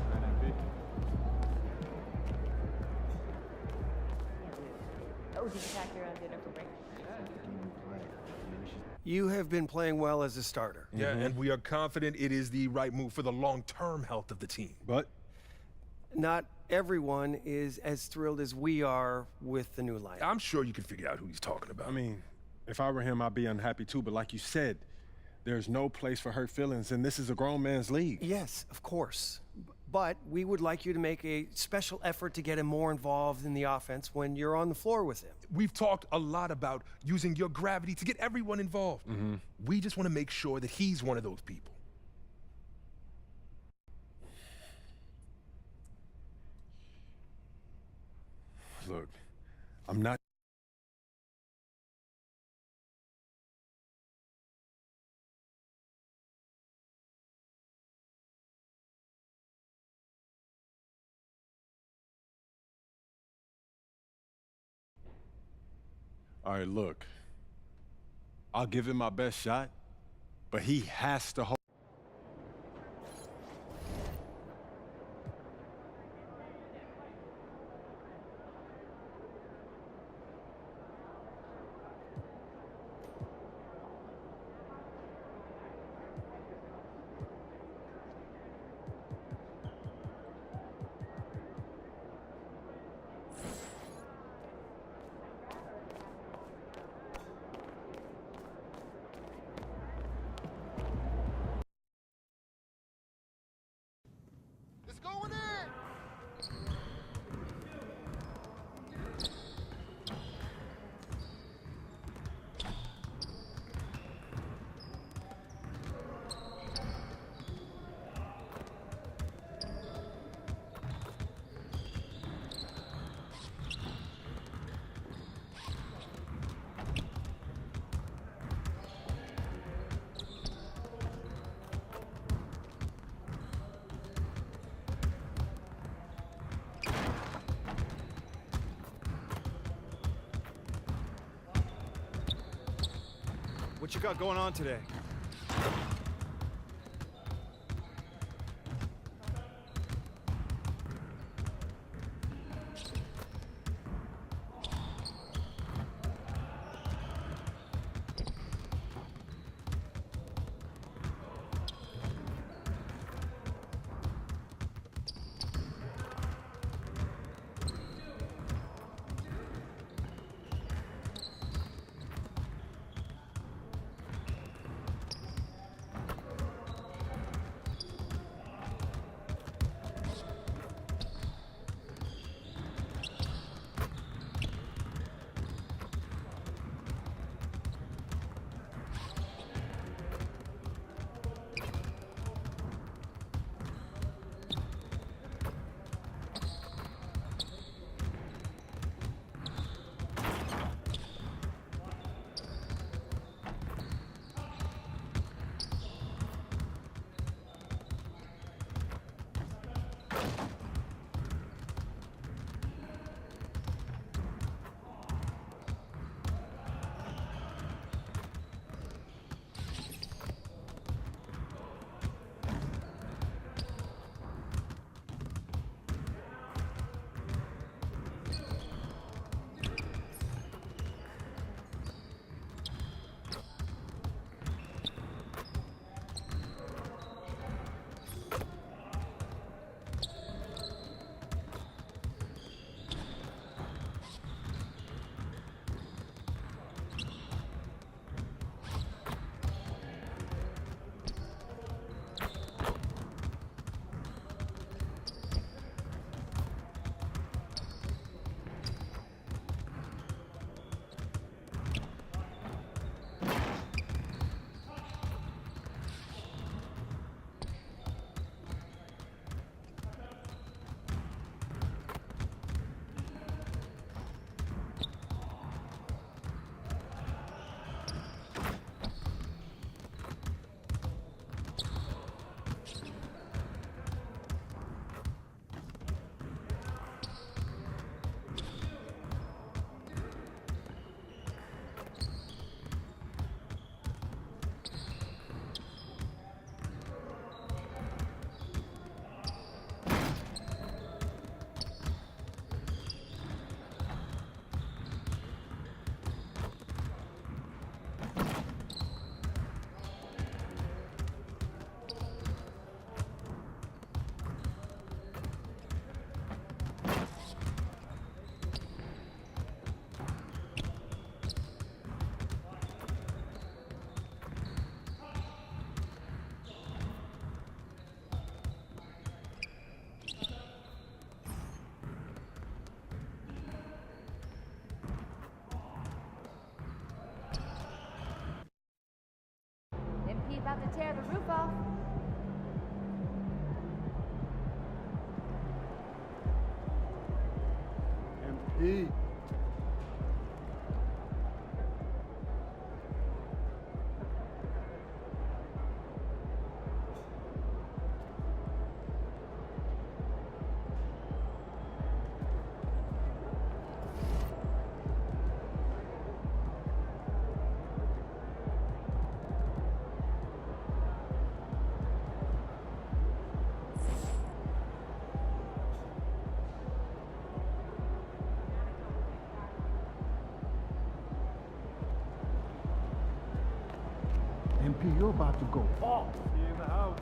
You have been playing well as a starter. Yeah, and we are confident it is the right move for the long-term health of the team. But not everyone is as thrilled as we are with the new lineup. I'm sure you can figure out who he's talking about. I mean, If I were him, I'd be unhappy too, but like you said, there's no place for hurt feelings, and this is a grown man's league. Yes, of course. But we would like you to make a special effort to get him more involved in the offense when you're on the floor with him. We've talked a lot about using your gravity to get everyone involved. We just want to make sure that he's one of those people. Look, I'm not... All right, look. I'll give him my best shot, but he has to hold. What you got going on today? about to tear the roof off. MP. MP, you're about to go off. In the house.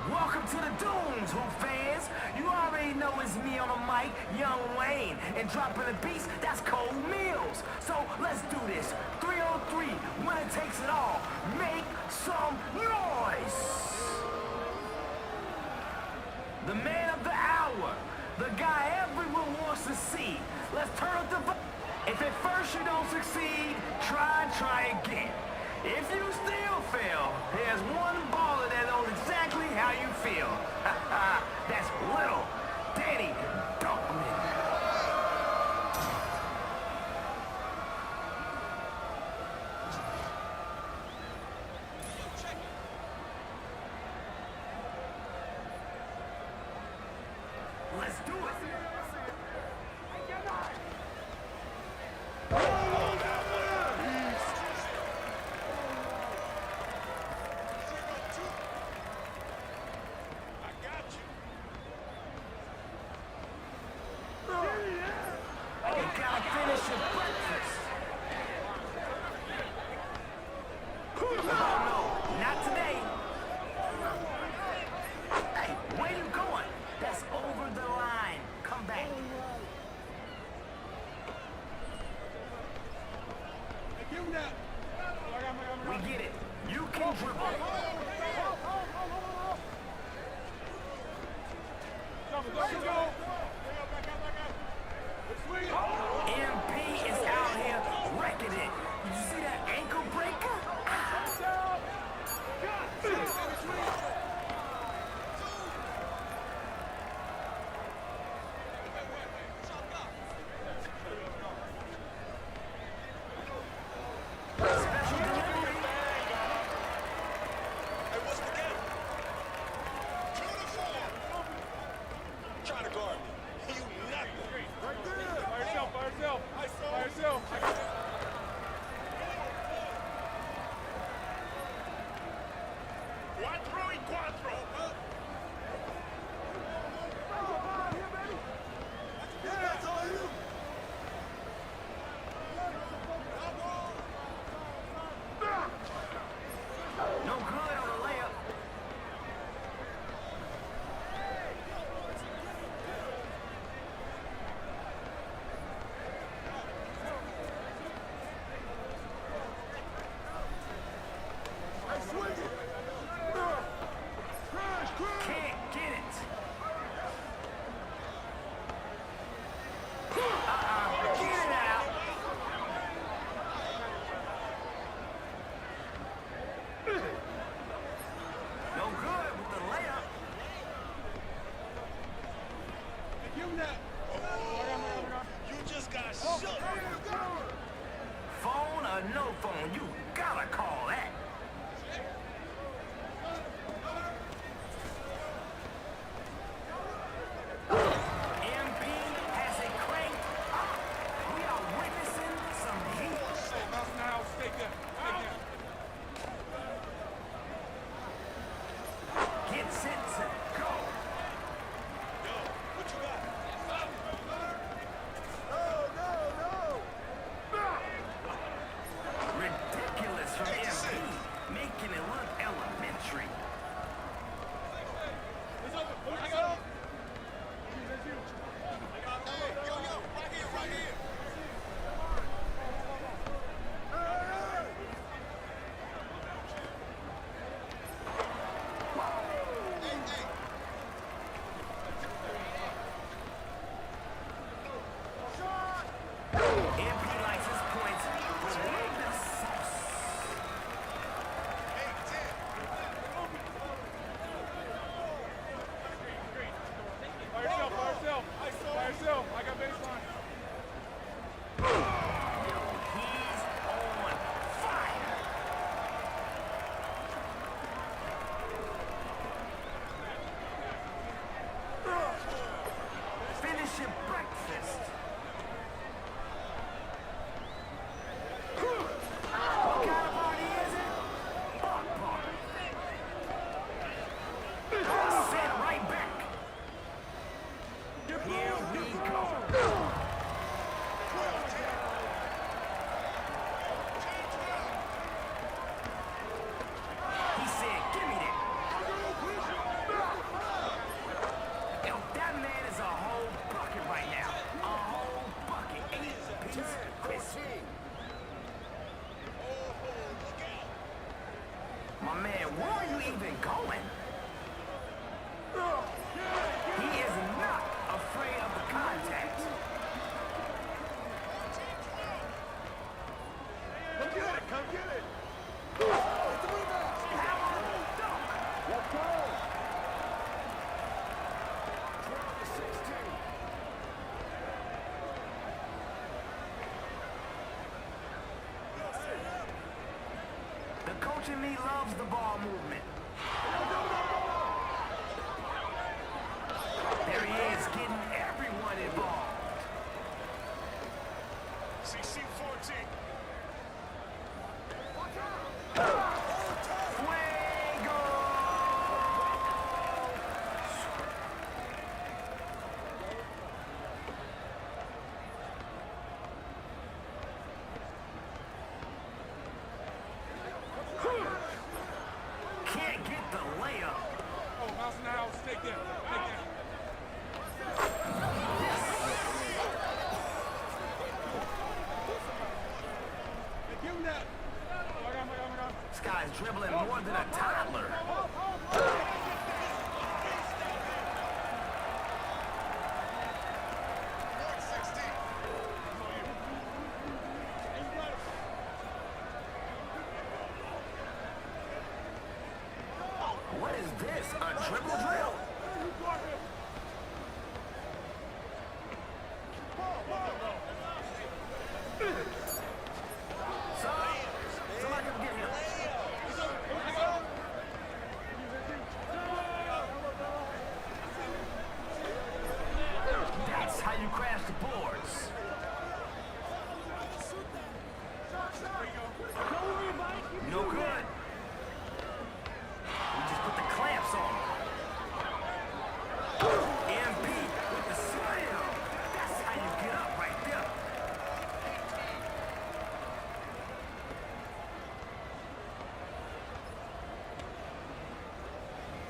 Welcome to the Dunes, Hoop fans. You already know it's me on the mic, Young Wayne, and dropping the beats, that's Cold Mills. So let's do this. 3-on-3, winner takes it all. Make some noise. The man of the hour, the guy everyone wants to see. Let's turn up the If at first you don't succeed, try again. If you still fail, there's one baller that knows exactly how you feel. That's little Danny Dunkman. Let's do it. Gotta finish your breakfast. Oh no, not today. Hey, where you going? That's over the line. Come back. We get it. You can dribble. MP is out here wrecking it. Did you see that ankle breaker? Special delivery. Hey, what's the game? Trying to guard me. You nothing. Right there. By yourself, by yourself. By yourself. Cuatro y cuatro. That's all you. No good on the layup. Can't get it. Get it out. No good with the layup. You just got shook. Phone or no phone, you gotta call that. MP has it cranked up. We are witnessing some heat. Now, stay there. Get set to go. Yo, what you got? No. Ridiculous from MP, making it look elementary. MP likes his points, but with the sauce. By yourself. I got baseline. He's on fire. Finish your breakfast. What kind of party is it? Buck party. Send right back. Here we go. He said, give me that. Yo, that man is a whole bucket right now. A whole bucket. 8-piece crisp. My man, where are you even going? He is not afraid of the contact. Come get it, come get it. Powerful dunk. Let's go. 12-16. The coach in me loves the ball movement. There he is, getting everyone involved. CC 14. Fuego! dribbling more than a toddler. What is this? A dribble drill? Somebody come get him. That's how you crash the boards. No good. We just put the clamps on. MP with the slam. That's how you get up right there.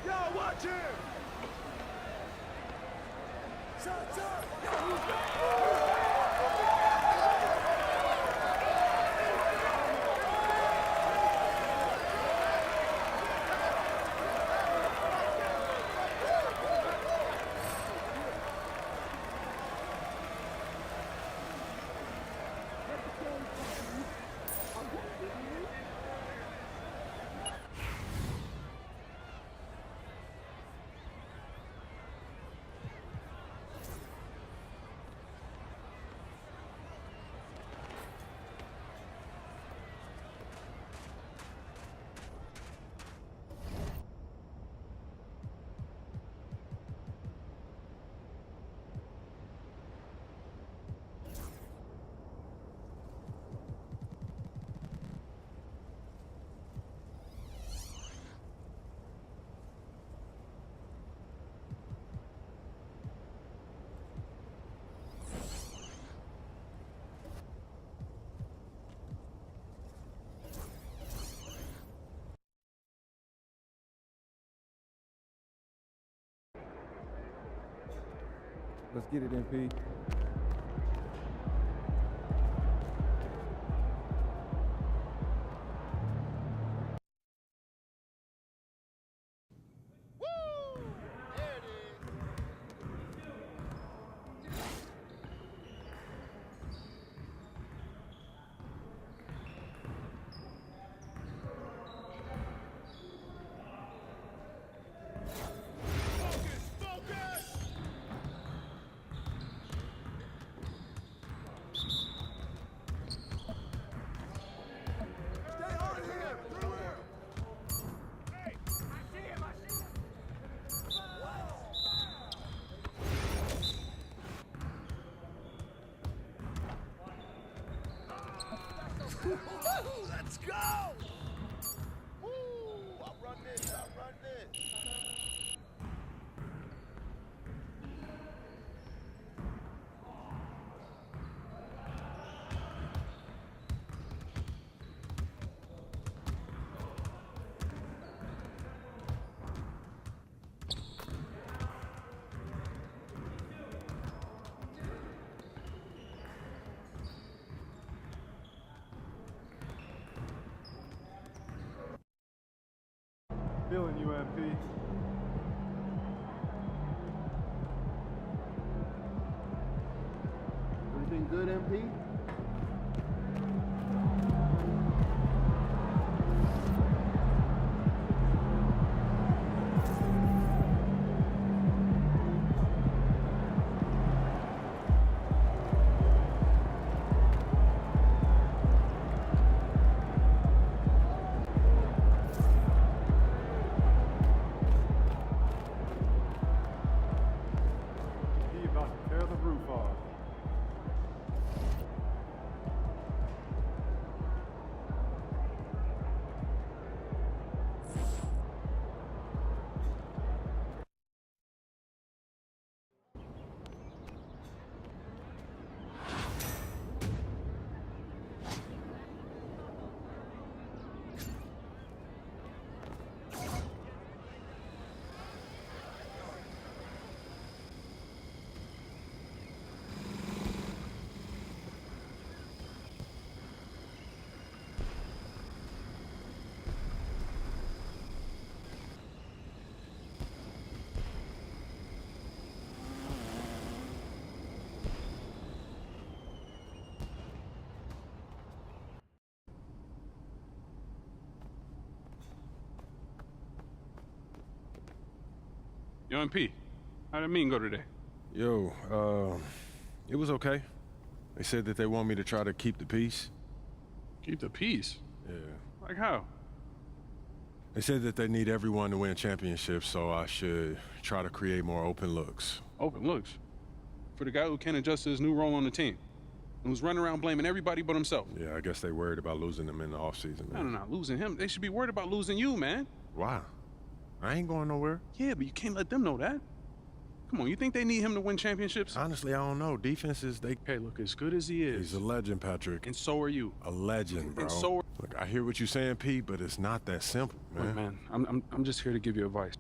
Yo, watch him! Let's get it, MP. Let's go! Woo! I'll run this, I'll run this. Feeling you, MP. Everything good, MP? He about to tear the roof off. Yo, MP, how'd the meeting go today? Yo, it was okay. They said that they want me to try to keep the peace. Keep the peace? Yeah. Like how? They said that they need everyone to win championships, so I should try to create more open looks. Open looks? For the guy who can't adjust to his new role on the team. And who's running around blaming everybody but himself. Yeah, I guess they worried about losing him in the offseason, man. No, losing him. They should be worried about losing you, man. Why? I ain't going nowhere. Yeah, but you can't let them know that. Come on, you think they need him to win championships? Honestly, I don't know. Defenses, they... Hey, look, as good as he is... He's a legend, Patrick. And so are you. A legend, bro. And so are... Look, I hear what you're saying, Pete, but it's not that simple, man. Look, man, I'm just here to give you advice.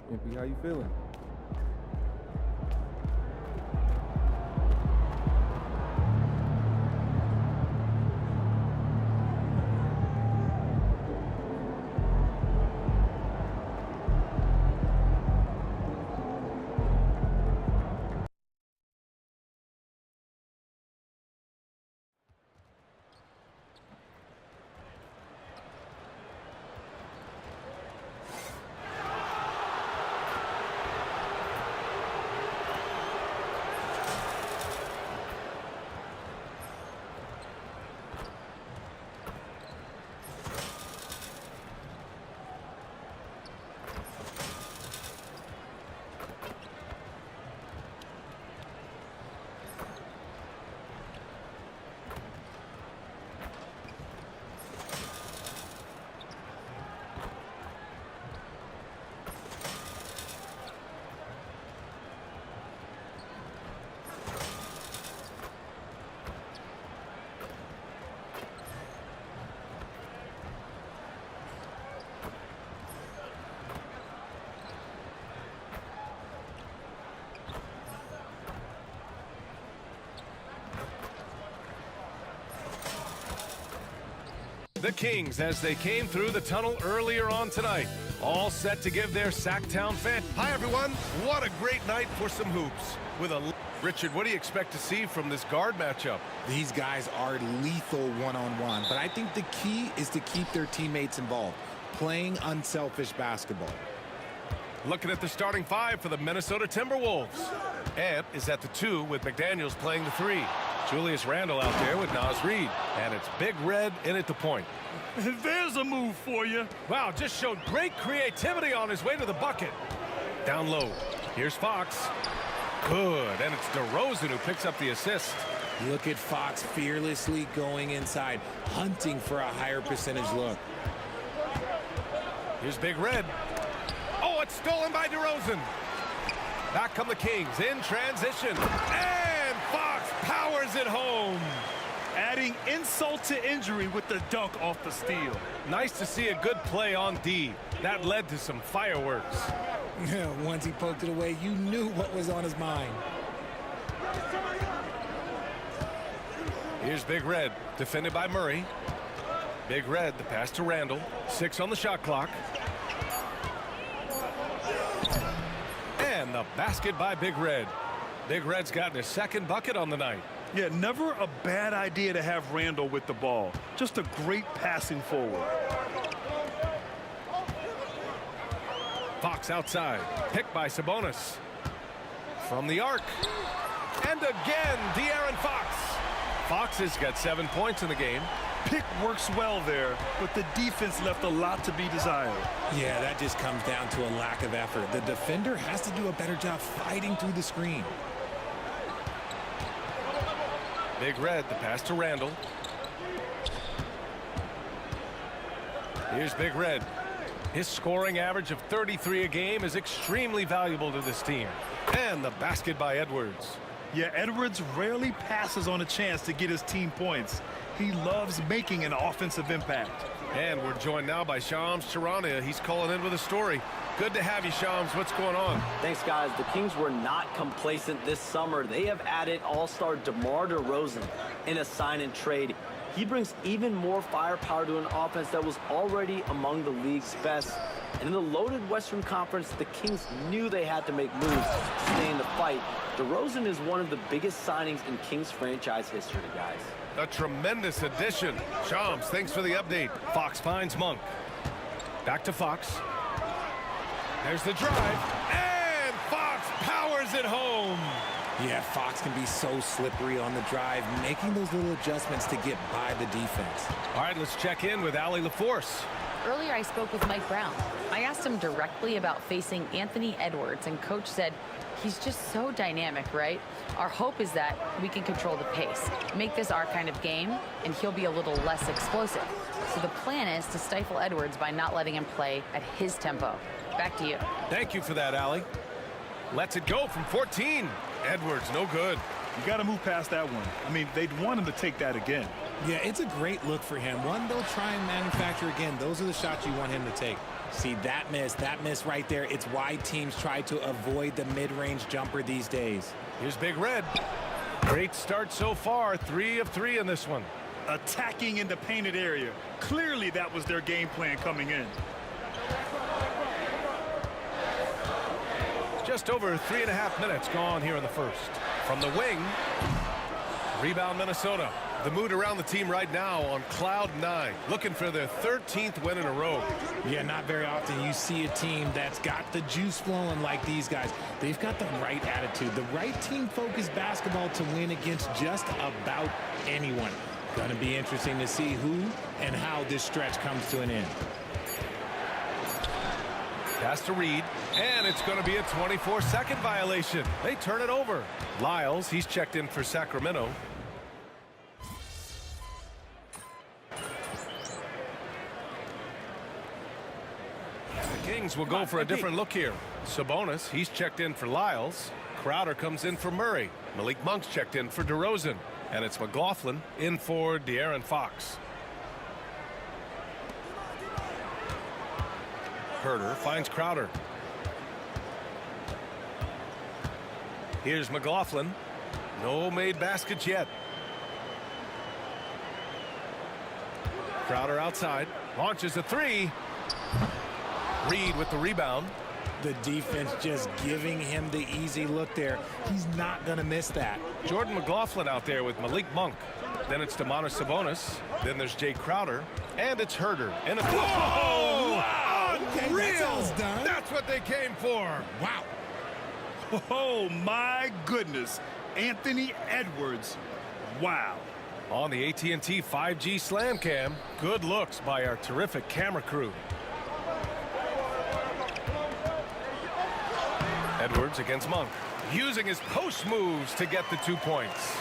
MP, how you feeling? The Kings, as they came through the tunnel earlier on tonight, all set to give their Sacktown fan. Hi, everyone. What a great night for some hoops. Richard, what do you expect to see from this guard matchup? These guys are lethal one-on-one, but I think the key is to keep their teammates involved, playing unselfish basketball. Looking at the starting five for the Minnesota Timberwolves. Ant is at the 2 with McDaniels playing the 3. Julius Randle out there with Naz Reid. And it's Big Red in at the point. There's a move for you. Wow, just showed great creativity on his way to the bucket. Down low. Here's Fox. Good. And it's DeRozan who picks up the assist. Look at Fox fearlessly going inside, hunting for a higher percentage look. Here's Big Red. Oh, it's stolen by DeRozan. Back come the Kings in transition. And Fox powers it home. Adding insult to injury with the dunk off the steal. Nice to see a good play on D. That led to some fireworks. Once he poked it away, you knew what was on his mind. Here's Big Red, defended by Murray. Big Red, the pass to Randle. 6 on the shot clock. And the basket by Big Red. Big Red's gotten his second bucket on the night. Yeah, never a bad idea to have Randle with the ball. Just a great passing forward. Fox outside, picked by Sabonis. From the arc. And again, De'Aaron Fox. Fox has got 7 points in the game. Pick works well there, but the defense left a lot to be desired. Yeah, that just comes down to a lack of effort. The defender has to do a better job fighting through the screen. Big Red, the pass to Randle. Here's Big Red. His scoring average of 33 a game is extremely valuable to this team. And the basket by Edwards. Yeah, Edwards rarely passes on a chance to get his team points. He loves making an offensive impact. And we're joined now by Shams Charania. He's calling in with a story. Good to have you, Shams. What's going on? Thanks, guys. The Kings were not complacent this summer. They have added all-star DeMar DeRozan in a sign-and-trade. He brings even more firepower to an offense that was already among the league's best. And in the loaded Western Conference, the Kings knew they had to make moves to stay in the fight. DeRozan is one of the biggest signings in Kings franchise history, guys. A tremendous addition. Shams, thanks for the update. Fox finds Monk. Back to Fox. There's the drive. And Fox powers it home. Yeah, Fox can be so slippery on the drive, making those little adjustments to get by the defense. All right, let's check in with Allie LaForce. Earlier, I spoke with Mike Brown. I asked him directly about facing Anthony Edwards, and Coach said he's just so dynamic, right? Our hope is that we can control the pace, make this our kind of game, and he'll be a little less explosive. So the plan is to stifle Edwards by not letting him play at his tempo. Back to you. Thank you for that, Allie. Lets it go from 14. Edwards, no good. You got to move past that one. I mean, they'd want him to take that again. Yeah, it's a great look for him. One, they'll try and manufacture again. Those are the shots you want him to take. See, that miss right there. It's why teams try to avoid the mid-range jumper these days. Here's Big Red. Great start so far. 3 of 3 in this one. Attacking in the painted area. Clearly that was their game plan coming in. Just over 3.5 minutes gone here in the first. From the wing, rebound Minnesota. The mood around the team right now on cloud 9, looking for their 13th win in a row. Yeah, not very often you see a team that's got the juice flowing like these guys. They've got the right attitude, the right team-focused basketball to win against just about anyone. Going to be interesting to see who and how this stretch comes to an end. Pass to Reed, and it's going to be a 24-second violation. They turn it over. Lyles, he's checked in for Sacramento. The Kings will go for a different look here. Sabonis, he's checked in for Lyles. Crowder comes in for Murray. Malik Monk's checked in for DeRozan. And it's McLaughlin in for De'Aaron Fox. Herter finds Crowder. Here's McLaughlin. No made baskets yet. Crowder outside. Launches a 3. Reed with the rebound. The defense just giving him the easy look there. He's not going to miss that. Jordan McLaughlin out there with Malik Monk. Then it's Domantas Sabonis. Then there's Jay Crowder. And it's Herter. And it's... Whoa! Wow! Okay, Unreal! That's what they came for. Wow. Oh, my goodness. Anthony Edwards. Wow. On the AT&T 5G Slam Cam, good looks by our terrific camera crew. Edwards against Monk, using his post moves to get the 2 points.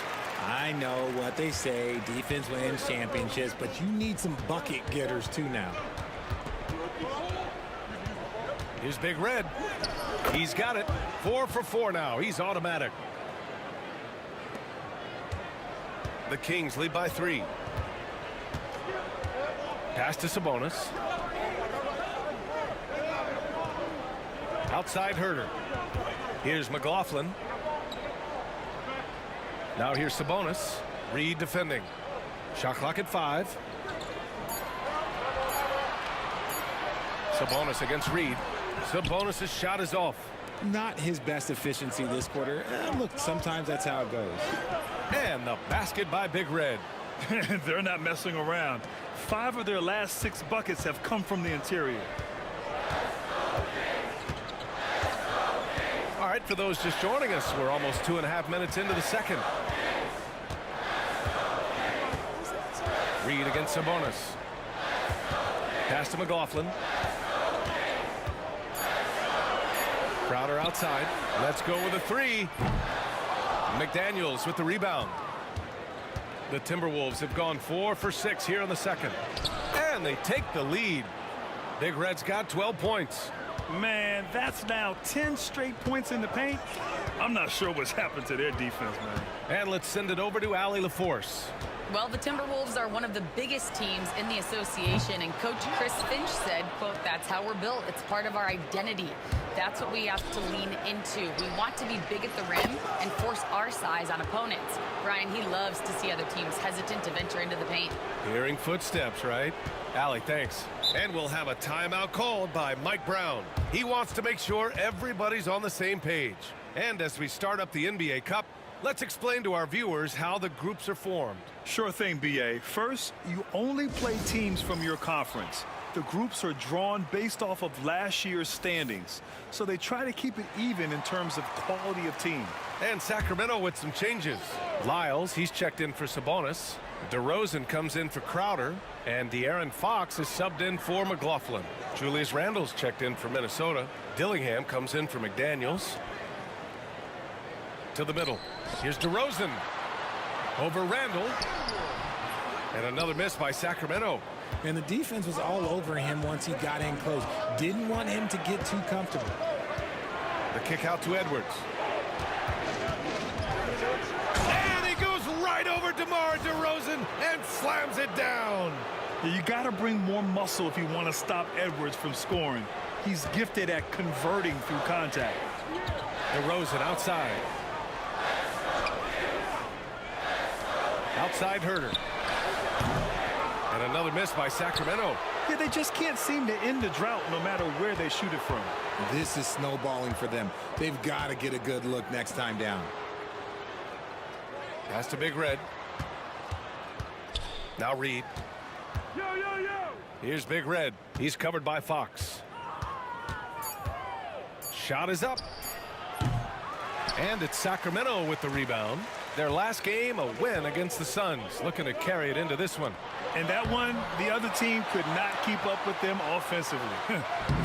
I know what they say, defense wins championships, but you need some bucket getters too now. Here's Big Red. He's got it. 4 for 4 now. He's automatic. The Kings lead by 3. Pass to Sabonis. Outside Herter. Here's McLaughlin. Now here's Sabonis. Reed defending. Shot clock at 5. Sabonis against Reed. Sabonis' shot is off. Not his best efficiency this quarter. Look, sometimes that's how it goes. And the basket by Big Red. They're not messing around. 5 of their last 6 buckets have come from the interior. All right, for those just joining us, we're almost 2.5 minutes into the second. Reed against Sabonis. Pass to McLaughlin. Crowder outside. Let's go with a 3. McDaniels with the rebound. The Timberwolves have gone 4 for 6 here in the second. And they take the lead. Big Red's got 12 points. Man, that's now 10 straight points in the paint. I'm not sure what's happened to their defense, man. And let's send it over to Allie LaForce. Well, the Timberwolves are one of the biggest teams in the association, and Coach Chris Finch said, quote, "That's how we're built. It's part of our identity. That's what we have to lean into. We want to be big at the rim and force our size on opponents." Brian, he loves to see other teams hesitant to venture into the paint. Hearing footsteps, right? Allie, thanks. And we'll have a timeout called by Mike Brown. He wants to make sure everybody's on the same page. And as we start up the NBA Cup, let's explain to our viewers how the groups are formed. Sure thing, B.A. First, you only play teams from your conference. The groups are drawn based off of last year's standings, so they try to keep it even in terms of quality of team. And Sacramento with some changes. Lyles, he's checked in for Sabonis. DeRozan comes in for Crowder, and De'Aaron Fox is subbed in for McLaughlin. Julius Randle's checked in for Minnesota. Dillingham comes in for McDaniels. To the middle. Here's DeRozan. Over Randle. And another miss by Sacramento. And the defense was all over him once he got in close. Didn't want him to get too comfortable. The kick out to Edwards. And he goes right over DeMar DeRozan and slams it down. You got to bring more muscle if you want to stop Edwards from scoring. He's gifted at converting through contact. DeRozan outside. Outside Herter. And another miss by Sacramento. Yeah, they just can't seem to end the drought no matter where they shoot it from. This is snowballing for them. They've got to get a good look next time down. Pass to Big Red. Now Reed. Here's Big Red. He's covered by Fox. Shot is up. And it's Sacramento with the rebound. Their last game, a win against the Suns. Looking to carry it into this one. And that one, the other team could not keep up with them offensively.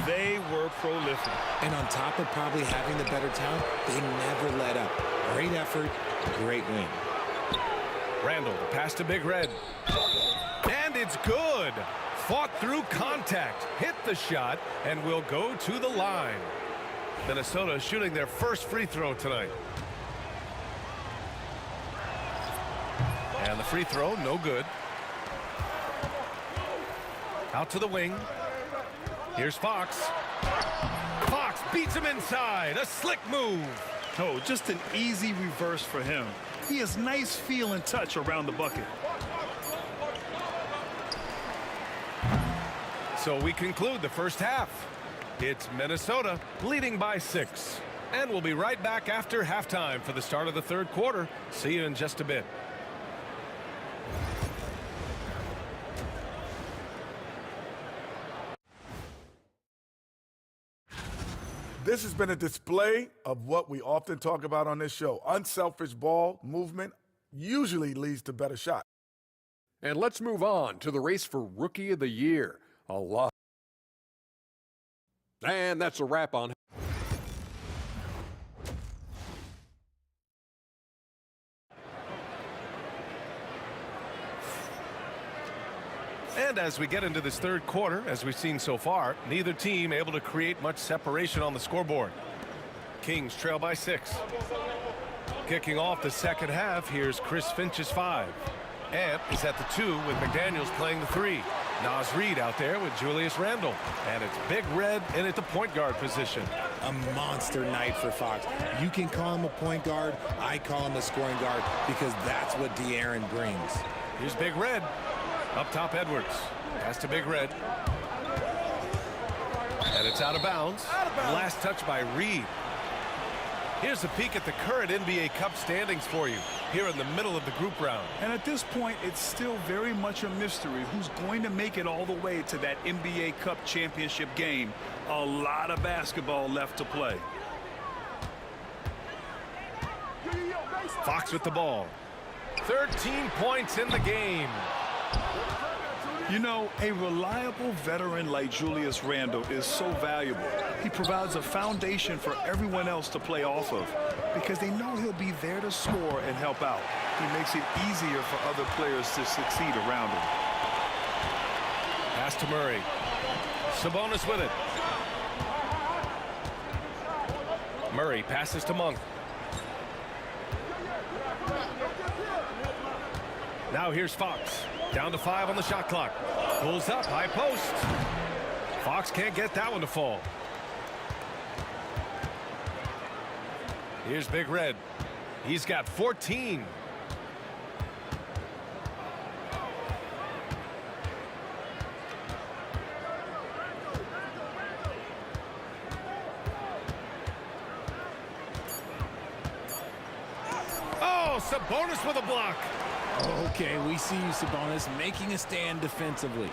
They were prolific. And on top of probably having the better talent, they never let up. Great effort, great win. Randle, the pass to Big Red. And it's good. Fought through contact, hit the shot, and will go to the line. Minnesota shooting their first free throw tonight. And the free throw, no good. Out to the wing. Here's Fox. Fox beats him inside. A slick move. Oh, just an easy reverse for him. He has nice feel and touch around the bucket. So we conclude the first half. It's Minnesota leading by 6. And we'll be right back after halftime for the start of the third quarter. See you in just a bit. This has been a display of what we often talk about on this show. Unselfish ball movement usually leads to better shots. And let's move on to the race for Rookie of the Year. A lot. And that's a wrap on. And as we get into this third quarter, as we've seen so far, neither team able to create much separation on the scoreboard. Kings trail by 6. Kicking off the second half, here's Chris Finch's 5. Ant is at the 2 with McDaniels playing the 3. Naz Reid out there with Julius Randle. And it's Big Red in at the point guard position. A monster night for Fox. You can call him a point guard. I call him a scoring guard because that's what De'Aaron brings. Here's Big Red. Up top, Edwards. Pass to Big Red. And it's out of bounds. Last touch by Reed. Here's a peek at the current NBA Cup standings for you here in the middle of the group round. And at this point, it's still very much a mystery who's going to make it all the way to that NBA Cup championship game. A lot of basketball left to play. Fox with the ball. 13 points in the game. You know, a reliable veteran like Julius Randle is so valuable. He provides a foundation for everyone else to play off of because they know he'll be there to score and help out. He makes it easier for other players to succeed around him. Pass to Murray. Sabonis with it. Murray passes to Monk. Now here's Fox. Down to 5 on the shot clock. Pulls up, high post. Fox can't get that one to fall. Here's Big Red. He's got 14. Oh, Sabonis with a block. Okay, we see you, Sabonis, making a stand defensively.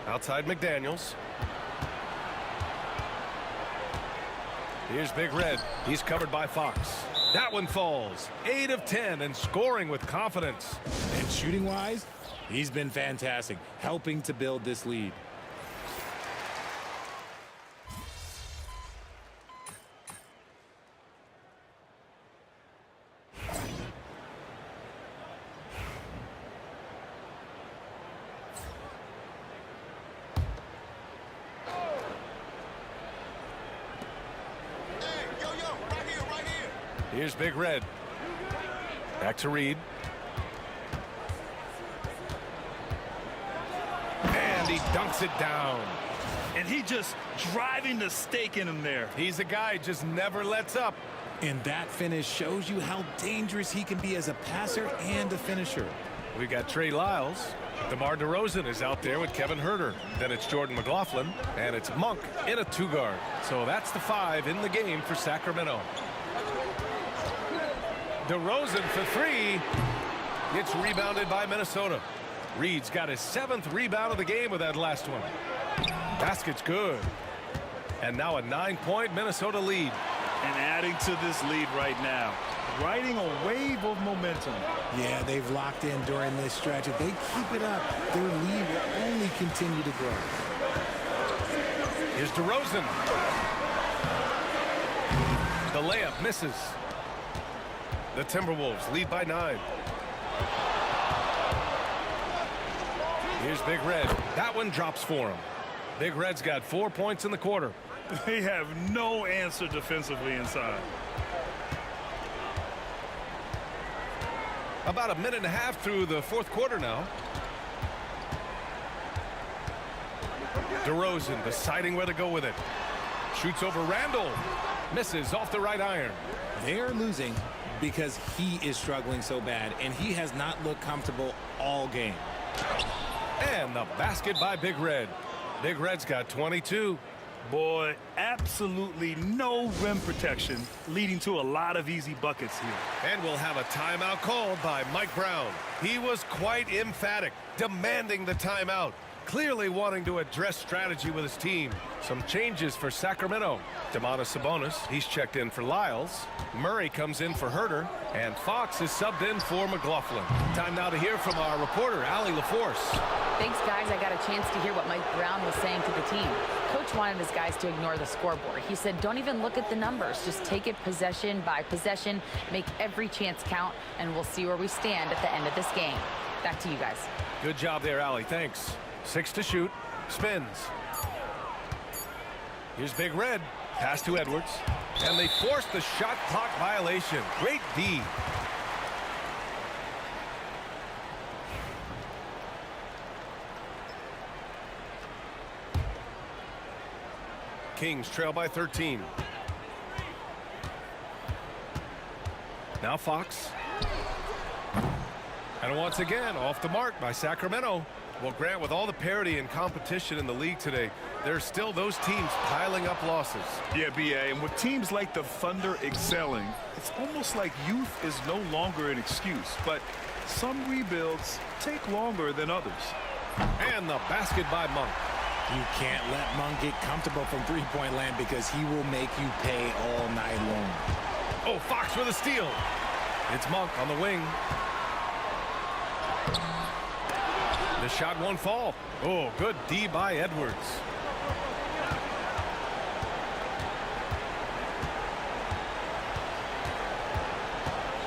Outside McDaniels. Here's Big Red. He's covered by Fox. That one falls. 8 of 10 and scoring with confidence. And shooting-wise, he's been fantastic, helping to build this lead. Here's Big Red. Back to Reed. And he dunks it down. And he just driving the stake in him there. He's a guy just never lets up. And that finish shows you how dangerous he can be as a passer and a finisher. We got Trey Lyles. DeMar DeRozan is out there with Kevin Huerter. Then it's Jordan McLaughlin. And it's Monk in a 2-guard. So that's the 5 in the game for Sacramento. DeRozan for 3. It's rebounded by Minnesota. Reed's got his 7th rebound of the game with that last one. Basket's good. And now a 9-point Minnesota lead. And adding to this lead right now, riding a wave of momentum. Yeah, they've locked in during this stretch. If they keep it up, their lead will only continue to grow. Here's DeRozan. The layup misses. The Timberwolves lead by 9. Here's Big Red. That one drops for him. Big Red's got 4 points in the quarter. They have no answer defensively inside. About a minute and a half through the 4th quarter now. DeRozan deciding where to go with it. Shoots over Randall. Misses off the right iron. They are losing because he is struggling so bad, and he has not looked comfortable all game. And the basket by Big Red. Big Red's got 22. Boy, absolutely no rim protection, leading to a lot of easy buckets here. And we'll have a timeout called by Mike Brown. He was quite emphatic, demanding the timeout. Clearly wanting to address strategy with his team. Some changes for Sacramento. Domantas Sabonis, he's checked in for Lyles. Murray comes in for Huerter. And Fox is subbed in for McLaughlin. Time now to hear from our reporter, Allie LaForce. Thanks, guys. I got a chance to hear what Mike Brown was saying to the team. Coach wanted his guys to ignore the scoreboard. He said, don't even look at the numbers. Just take it possession by possession. Make every chance count, and we'll see where we stand at the end of this game. Back to you guys. Good job there, Allie. Thanks. 6 to shoot. Spins. Here's Big Red. Pass to Edwards. And they forced the shot clock violation. Great D. Kings trail by 13. Now Fox. And once again, off the mark by Sacramento. Well, Grant, with all the parity and competition in the league today, there's still those teams piling up losses. Yeah, BA, and with teams like the Thunder excelling, it's almost like youth is no longer an excuse, but some rebuilds take longer than others. And the basket by Monk. You can't let Monk get comfortable from three-point land because he will make you pay all night long. Oh, Fox with a steal. It's Monk on the wing. The shot won't fall. Oh, good D by Edwards.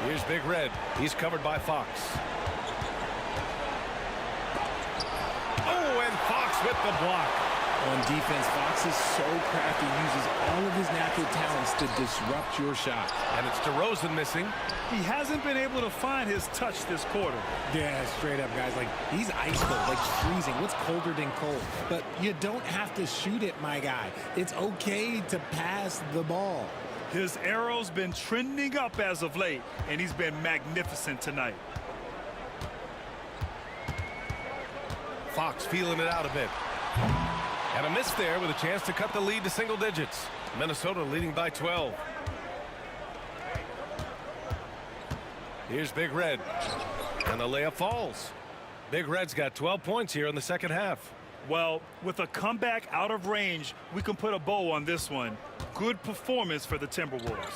Here's Big Red. He's covered by Fox. Fox with the block. On defense, Fox is so crafty, uses all of his natural talents to disrupt your shot. And it's DeRozan missing. He hasn't been able to find his touch this quarter. Yeah, straight up, guys. Like, he's ice cold, like freezing. What's colder than cold? But you don't have to shoot it, my guy. It's okay to pass the ball. His arrow's been trending up as of late, and he's been magnificent tonight. Fox feeling it out a bit. And a miss there with a chance to cut the lead to single digits. Minnesota leading by 12. Here's Big Red. And the layup falls. Big Red's got 12 points here in the second half. Well, with a comeback out of range, we can put a bow on this one. Good performance for the Timberwolves.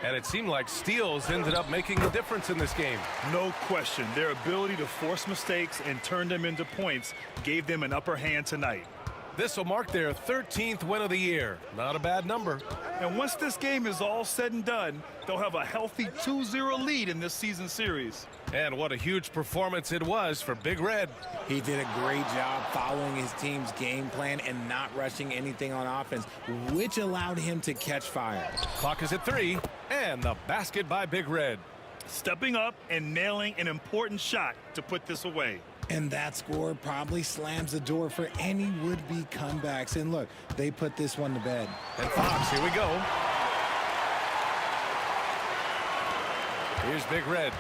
And it seemed like steals ended up making the difference in this game. No question. Their ability to force mistakes and turn them into points gave them an upper hand tonight. This will mark their 13th win of the year. Not a bad number. And once this game is all said and done, they'll have a healthy 2-0 lead in this season series. And what a huge performance it was for Big Red. He did a great job following his team's game plan and not rushing anything on offense, which allowed him to catch fire. Clock is at 3, and the basket by Big Red. Stepping up and nailing an important shot to put this away. And that score probably slams the door for any would-be comebacks. And look, they put this one to bed. And Fox, here we go. Here's Big Red.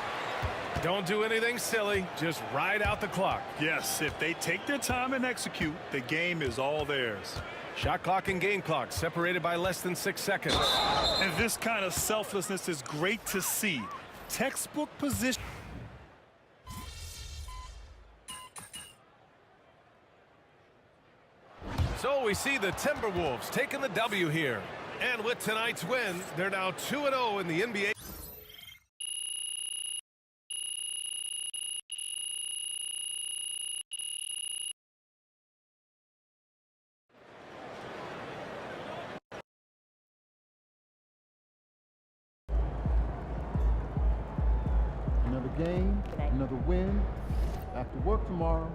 Don't do anything silly. Just ride out the clock. Yes, if they take their time and execute, the game is all theirs. Shot clock and game clock separated by less than 6 seconds. And this kind of selflessness is great to see. Textbook position. So we see the Timberwolves taking the W here. And with tonight's win, they're now 2-0 in the NBA. Another game, another win. Back to work tomorrow.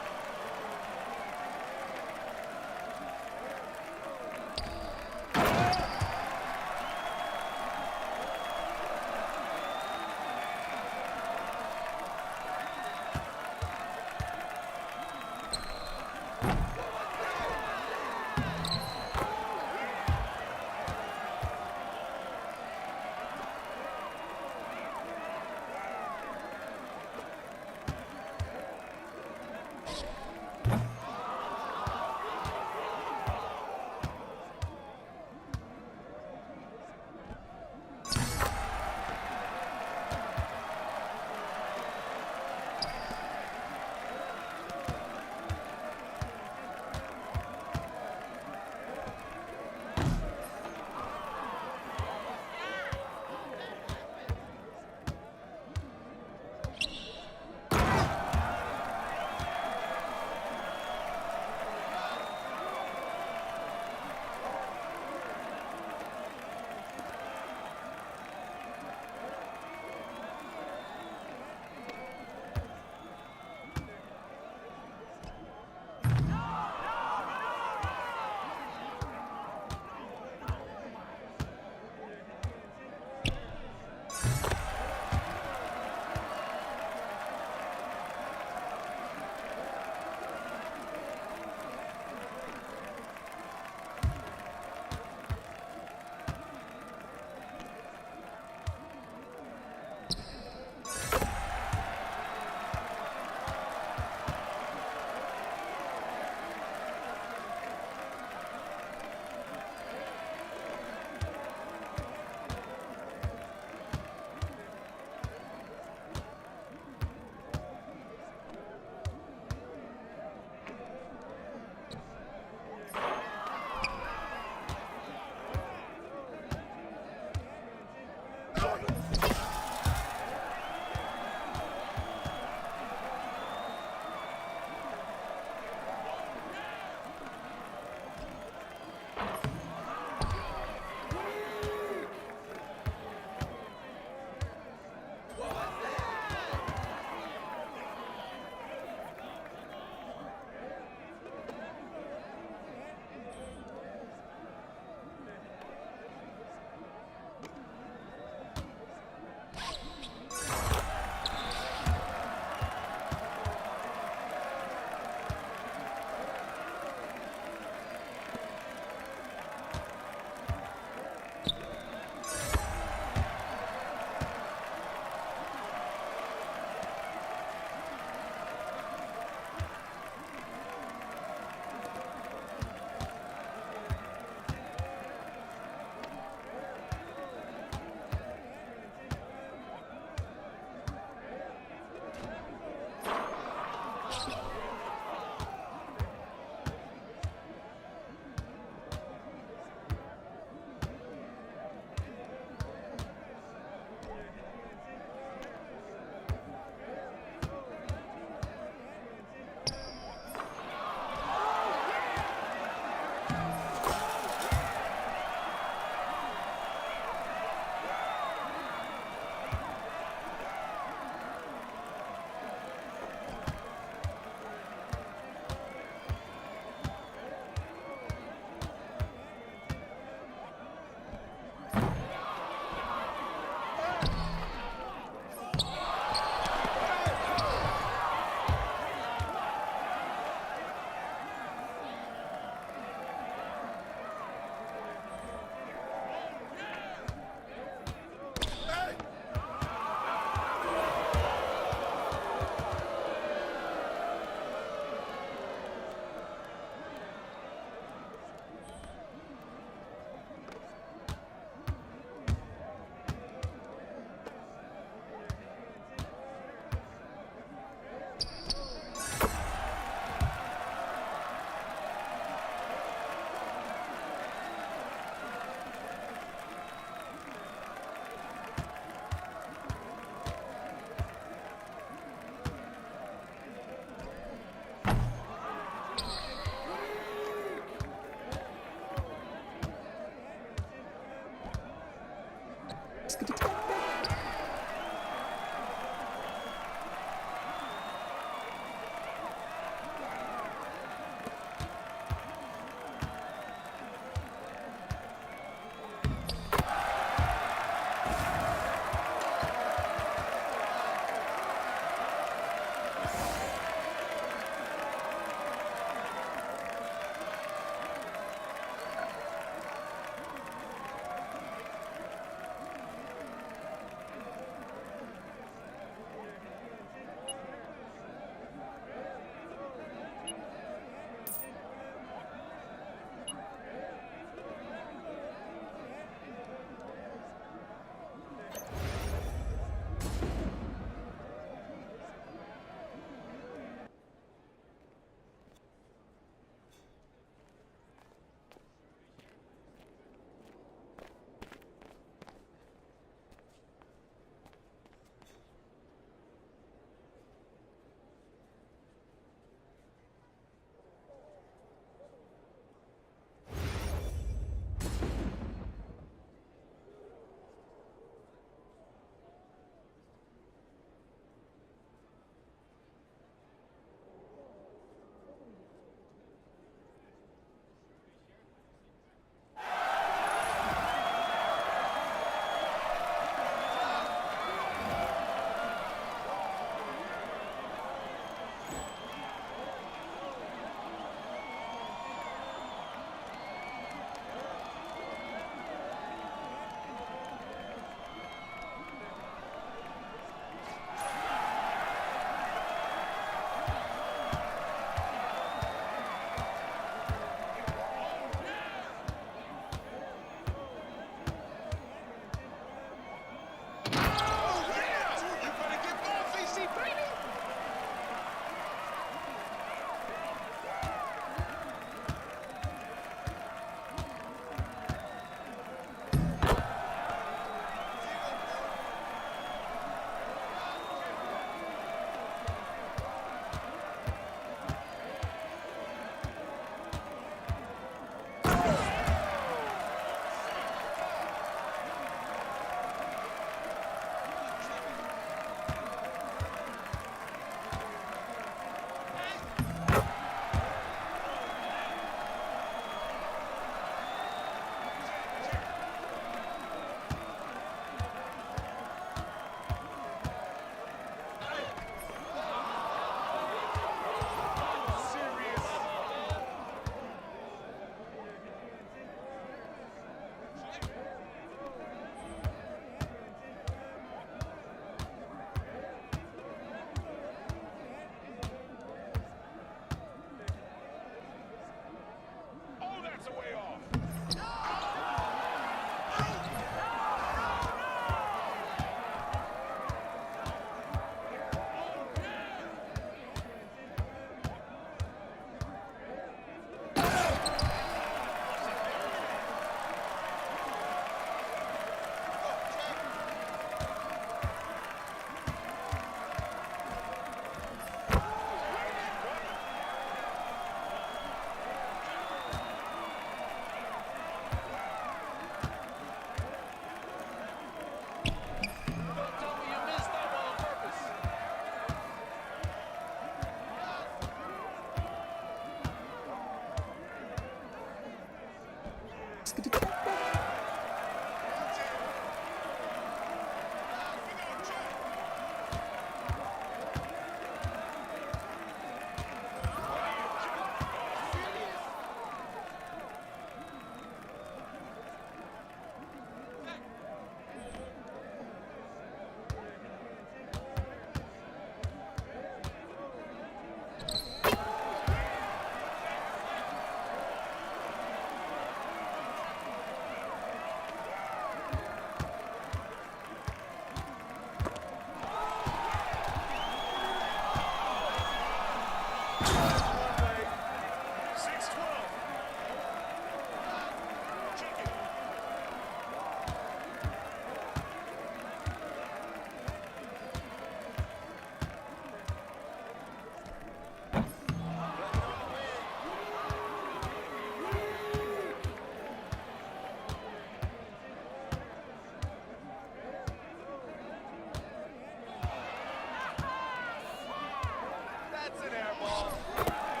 That's an air ball.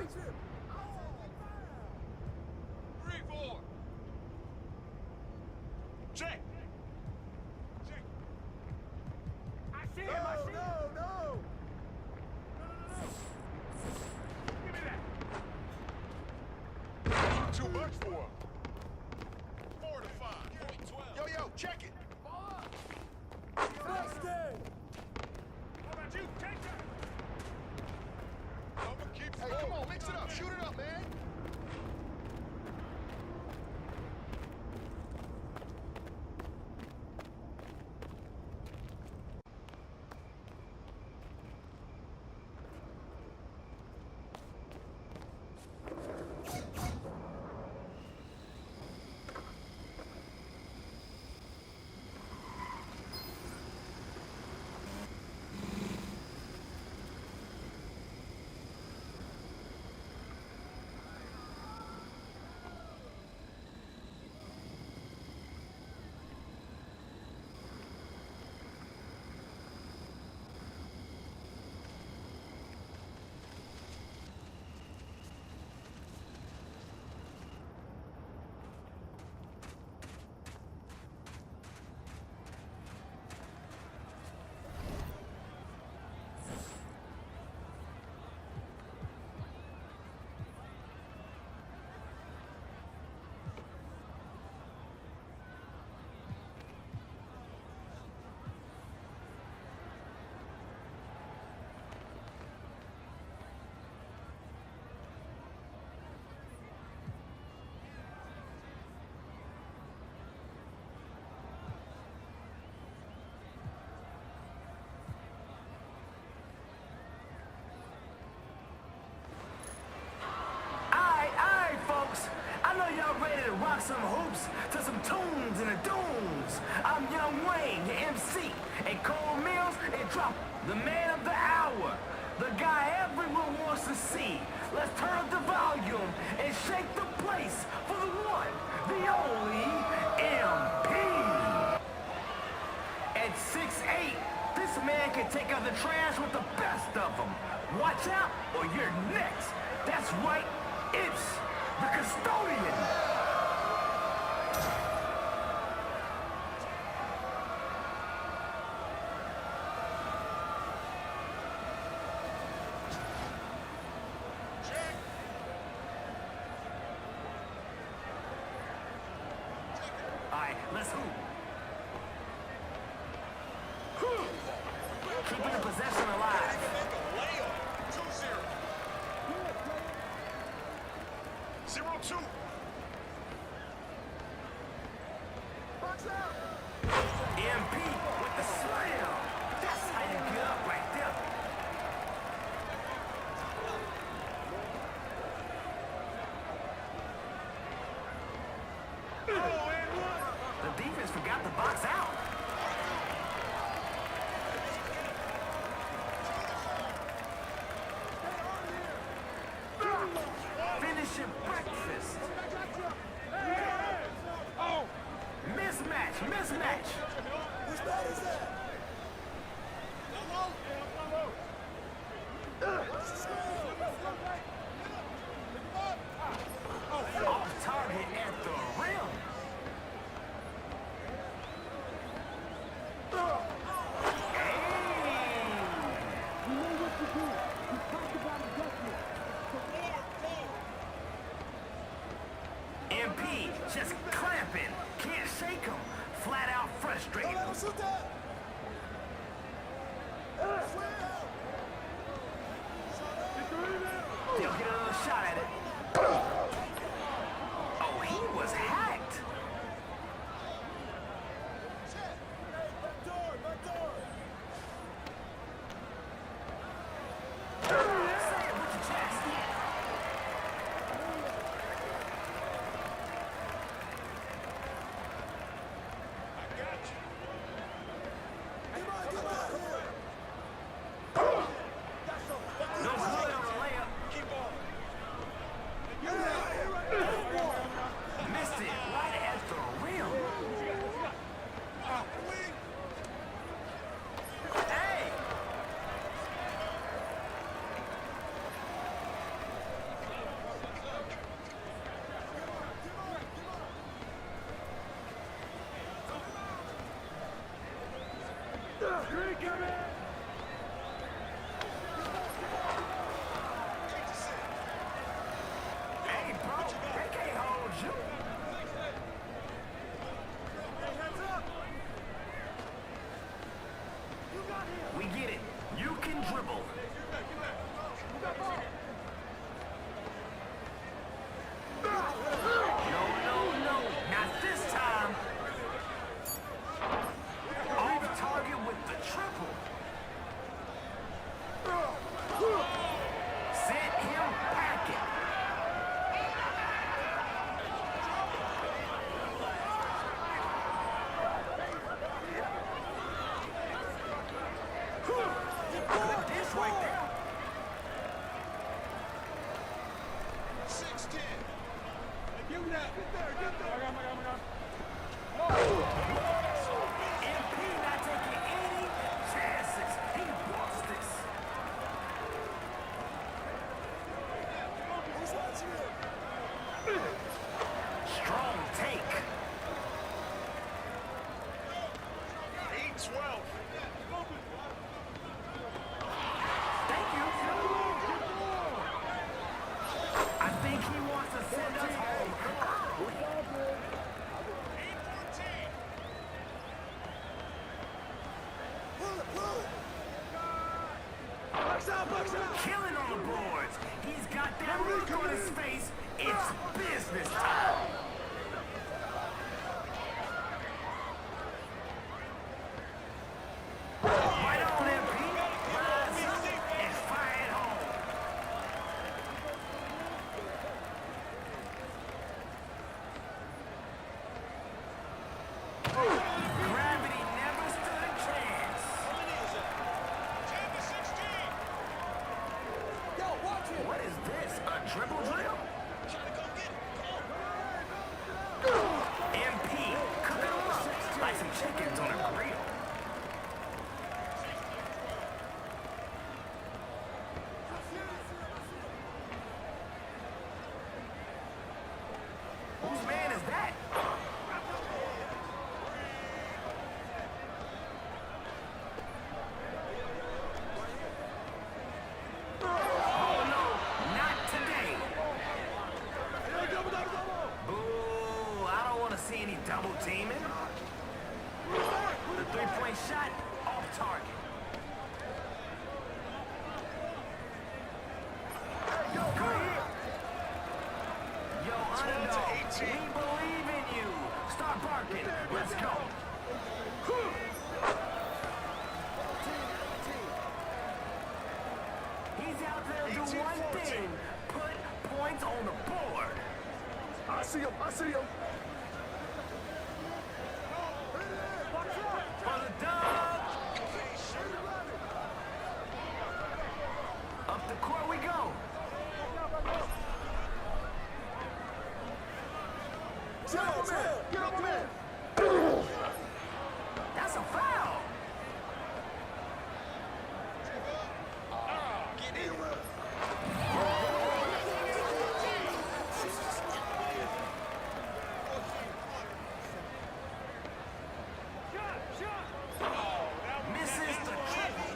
3-4. Check. Check. I see him. I see him. No. Give me that. Too much for him. 4 to 5. Point 12. Yo, check it. Ball up. First day. How about you? Take that. Hey, come on, mix it up. Shoot it up, man. Rock some hoops to some tunes and the dunes. I'm Young Wayne, the MC, and Cole Mills and Drop, the man of the hour, the guy everyone wants to see. Let's turn up the volume and shake the place for the one, the only MP. At 6'8", this man can take out the trash with the best of them. Watch out or you're next. That's right, it's the custodian. Let's hoop. Keeping the possession alive. 2-0. 0-2. Box out. MP with the slam. That's how you get up right there. The defense forgot to box out. Finish your breakfast. Oh! Mismatch. Which bad is that? Off target at the rim. MP just clamping. Can't shake him. Flat out frustrated. They'll get another shot at it. Oh, he was hacked. Back door. Say it with your chest. Hey, bro, they can't hold you. We get it. You can dribble. No, not this time. Off target with the triple. Sent him packing. Good dish right there. 6-10. Give me that. Get there. MP not taking any chances. He wants this. Strong take. 8-12. Thank you. I think he wants to send us home. Killing on the boards. He's got that look on his face. It's business time. Right on, MP. Rise up and fire it home. Gravity never stood a chance. What is this? A dribble drill? MP, cook it up like some chickens on a grill. Whose man is that? Oh no, not today. Boo, I don't want to see any double teaming. The three-point shot off target. Yo, underdog, we believe in you. Start barking. Let's go. He's out there to do one thing. Put points on the board. I see him. For the dub. Up the court we go. Get over man. That's a foul. Misses the triple.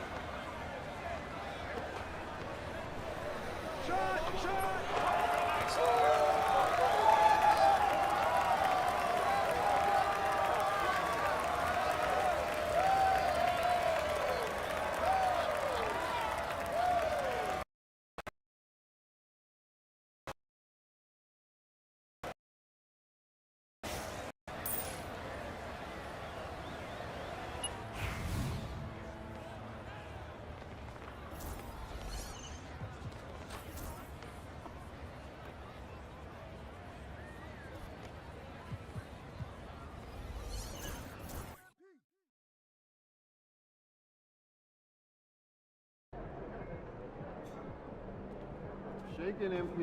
Shaking MP.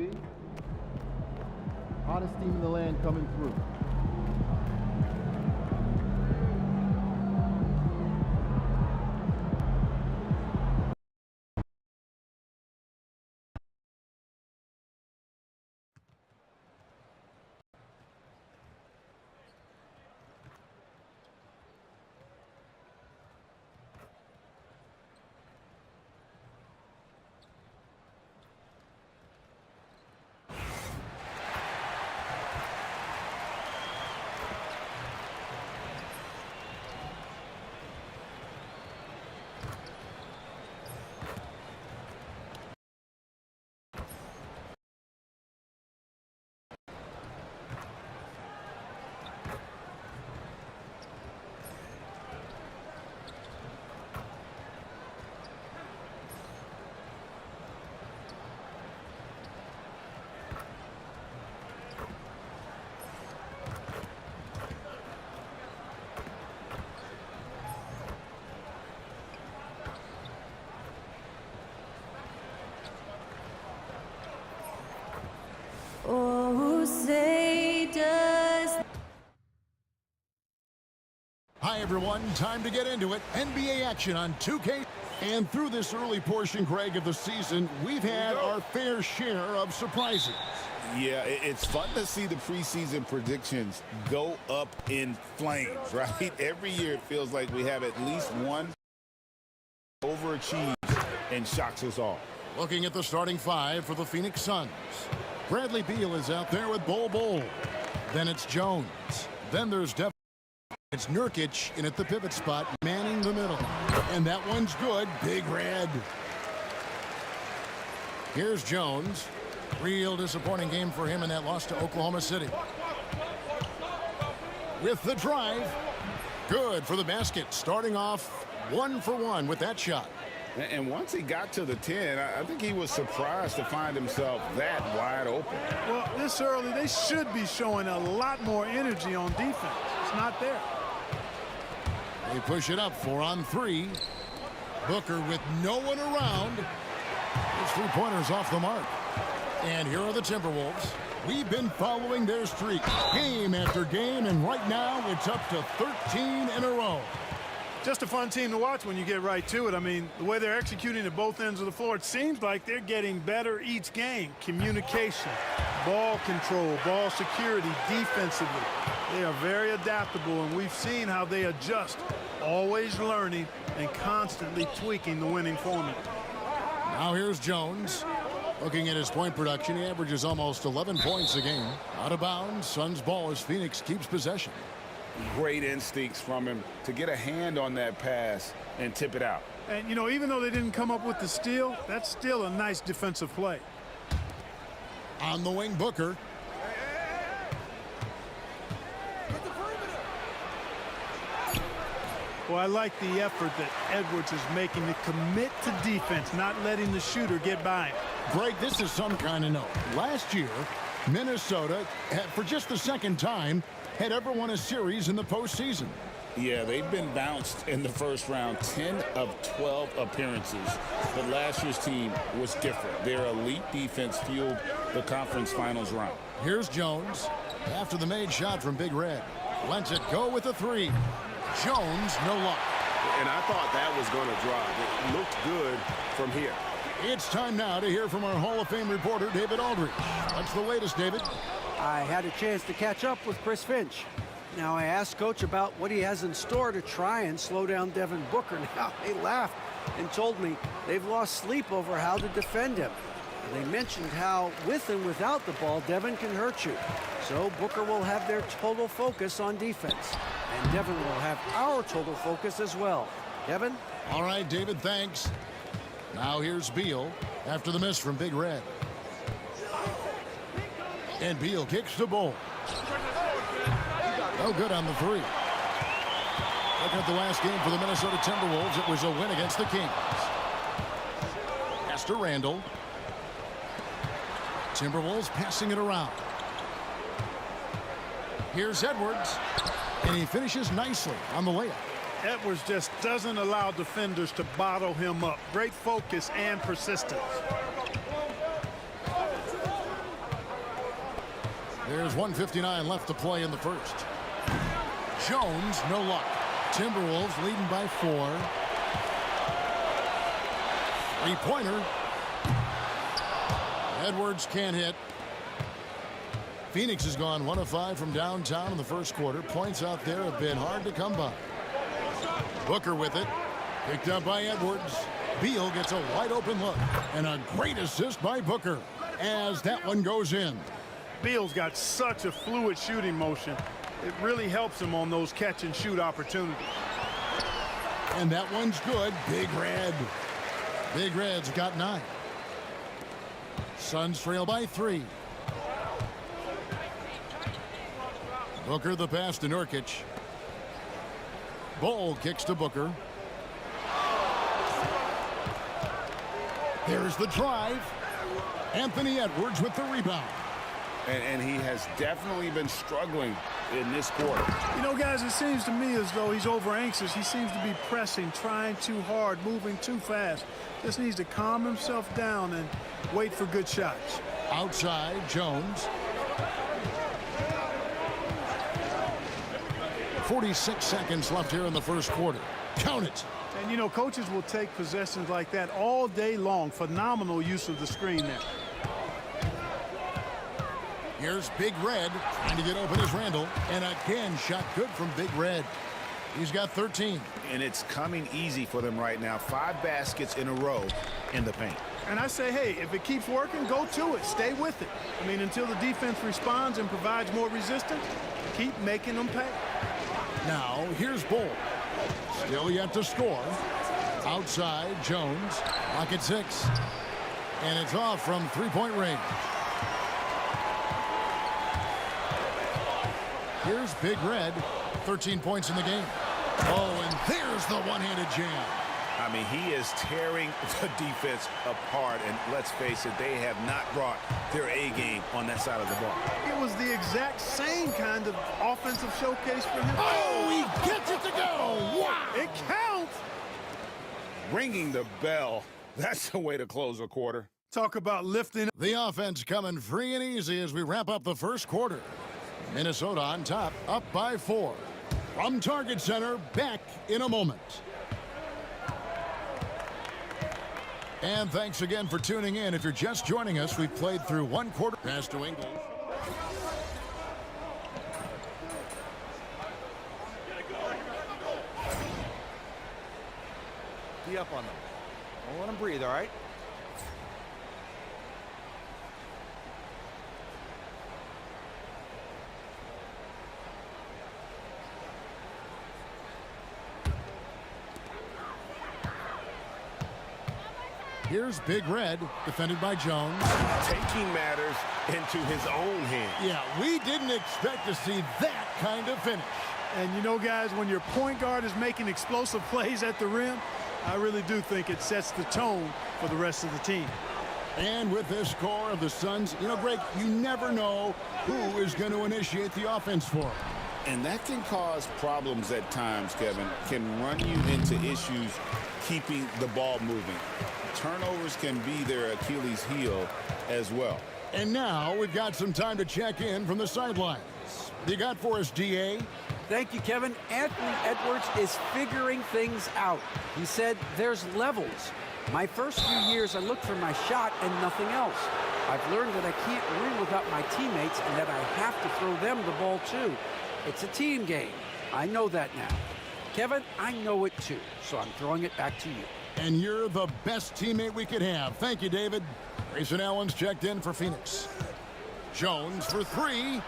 Hottest team in the land coming through. Hi, everyone. Time to get into it. NBA action on 2K. And through this early portion, Greg, of the season, we've had our fair share of surprises. Yeah, it's fun to see the preseason predictions go up in flames, right? Every year it feels like we have at least one overachieve and shocks us all. Looking at the starting five for the Phoenix Suns. Bradley Beal is out there with Bol. Then it's Jones. Then there's Devin. It's Nurkic in at the pivot spot, manning the middle. And that one's good. Big Red. Here's Jones. Real disappointing game for him in that loss to Oklahoma City. With the drive. Good for the basket. Starting off 1 for 1 with that shot. And once he got to the 10, I think he was surprised to find himself that wide open. Well, this early, they should be showing a lot more energy on defense. It's not there. They push it up 4 on 3. Booker with no one around. His three-pointers off the mark. And here are the Timberwolves. We've been following their streak game after game, and right now it's up to 13 in a row. Just a fun team to watch when you get right to it. I mean, the way they're executing at both ends of the floor, it seems like they're getting better each game. Communication, ball control, ball security, defensively. They are very adaptable, and we've seen how they adjust, always learning and constantly tweaking the winning formula. Now here's Jones. Looking at his point production, he averages almost 11 points a game. Out of bounds, Suns ball as Phoenix keeps possession. Great instincts from him to get a hand on that pass and tip it out. And, you know, even though they didn't come up with the steal, that's still a nice defensive play. On the wing, Booker. Well, I like the effort that Edwards is making to commit to defense, not letting the shooter get by him. Greg, this is some kind of note. Last year, Minnesota, for just the second time, had ever won a series in the postseason. Yeah, they've been bounced in the first round, 10 of 12 appearances. But last year's team was different. Their elite defense fueled the conference finals run. Here's Jones after the made shot from Big Red. Lets it go with a 3. Jones, no luck. And I thought that was going to drop. It looked good from here. It's time now to hear from our Hall of Fame reporter, David Aldridge. What's the latest, David? I had a chance to catch up with Chris Finch. Now, I asked Coach about what he has in store to try and slow down Devin Booker. Now, he laughed and told me they've lost sleep over how to defend him. And they mentioned how, with and without the ball, Devin can hurt you. So Booker will have their total focus on defense. And Devin will have our total focus as well. Devin? All right, David, thanks. Now here's Beal after the miss from Big Red. And Beal kicks the ball. Oh, good on the 3. Look at the last game for the Minnesota Timberwolves. It was a win against the Kings. Pass to Randall. Timberwolves passing it around. Here's Edwards. And he finishes nicely on the layup. Edwards just doesn't allow defenders to bottle him up. Great focus and persistence. There's 1:59 left to play in the first. Jones, no luck. Timberwolves leading by 4. 3-pointer. Edwards can't hit. Phoenix has gone 1 of 5 from downtown in the first quarter. Points out there have been hard to come by. Booker with it. Picked up by Edwards. Beal gets a wide open look. And a great assist by Booker as that one goes in. Beal's got such a fluid shooting motion. It really helps him on those catch and shoot opportunities. And that one's good. Big Red. Big Red's got 9. Suns trail by 3. Booker the pass to Nurkic. Ball kicks to Booker. There's the drive. Anthony Edwards with the rebound. And he has definitely been struggling in this quarter. You know, guys, it seems to me as though he's over anxious. He seems to be pressing, trying too hard, moving too fast. Just needs to calm himself down and wait for good shots. Outside, Jones. 46 seconds left here in the first quarter. Count it. And, you know, coaches will take possessions like that all day long. Phenomenal use of the screen there. Here's Big Red trying to get open as Randall. And again, shot good from Big Red. He's got 13. And it's coming easy for them right now. 5 baskets in a row in the paint. And I say, hey, if it keeps working, go to it. Stay with it. I mean, until the defense responds and provides more resistance, keep making them pay. Now, here's Bull. Still yet to score. Outside, Jones. Pocket 6. And it's off from three-point range. Here's Big Red. 13 points in the game. Oh, and there's the one-handed jam. I mean, he is tearing the defense apart. And let's face it, they have not brought their A game on that side of the ball. It was the exact same kind of offensive showcase for him. Oh, he gets it to go. Wow. It counts. Ringing the bell. That's the way to close a quarter. Talk about lifting. The offense coming free and easy as we wrap up the first quarter. Minnesota on top, up by 4. From Target Center, back in a moment. And thanks again for tuning in. If you're just joining us, we've played through one quarter. Pass to English. Be up on them. Don't let them breathe, all right? Here's Big Red, defended by Jones. Taking matters into his own hands. Yeah, we didn't expect to see that kind of finish. And you know, guys, when your point guard is making explosive plays at the rim, I really do think it sets the tone for the rest of the team. And with this score of the Suns, you know, Greg, you never know who is going to initiate the offense for them. And that can cause problems at times, Kevin. Can run you into issues keeping the ball moving. Turnovers can be their Achilles heel as well. And now we've got some time to check in from the sidelines. You got for us, DA? Thank you, Kevin. Anthony Edwards is figuring things out. He said there's levels. My first few years, I looked for my shot and nothing else. I've learned that I can't win without my teammates and that I have to throw them the ball too. It's a team game. I know that now. Kevin, I know it too, so I'm throwing it back to you. And you're the best teammate we could have. Thank you, David. Grayson Allen's checked in for Phoenix. Jones for 3.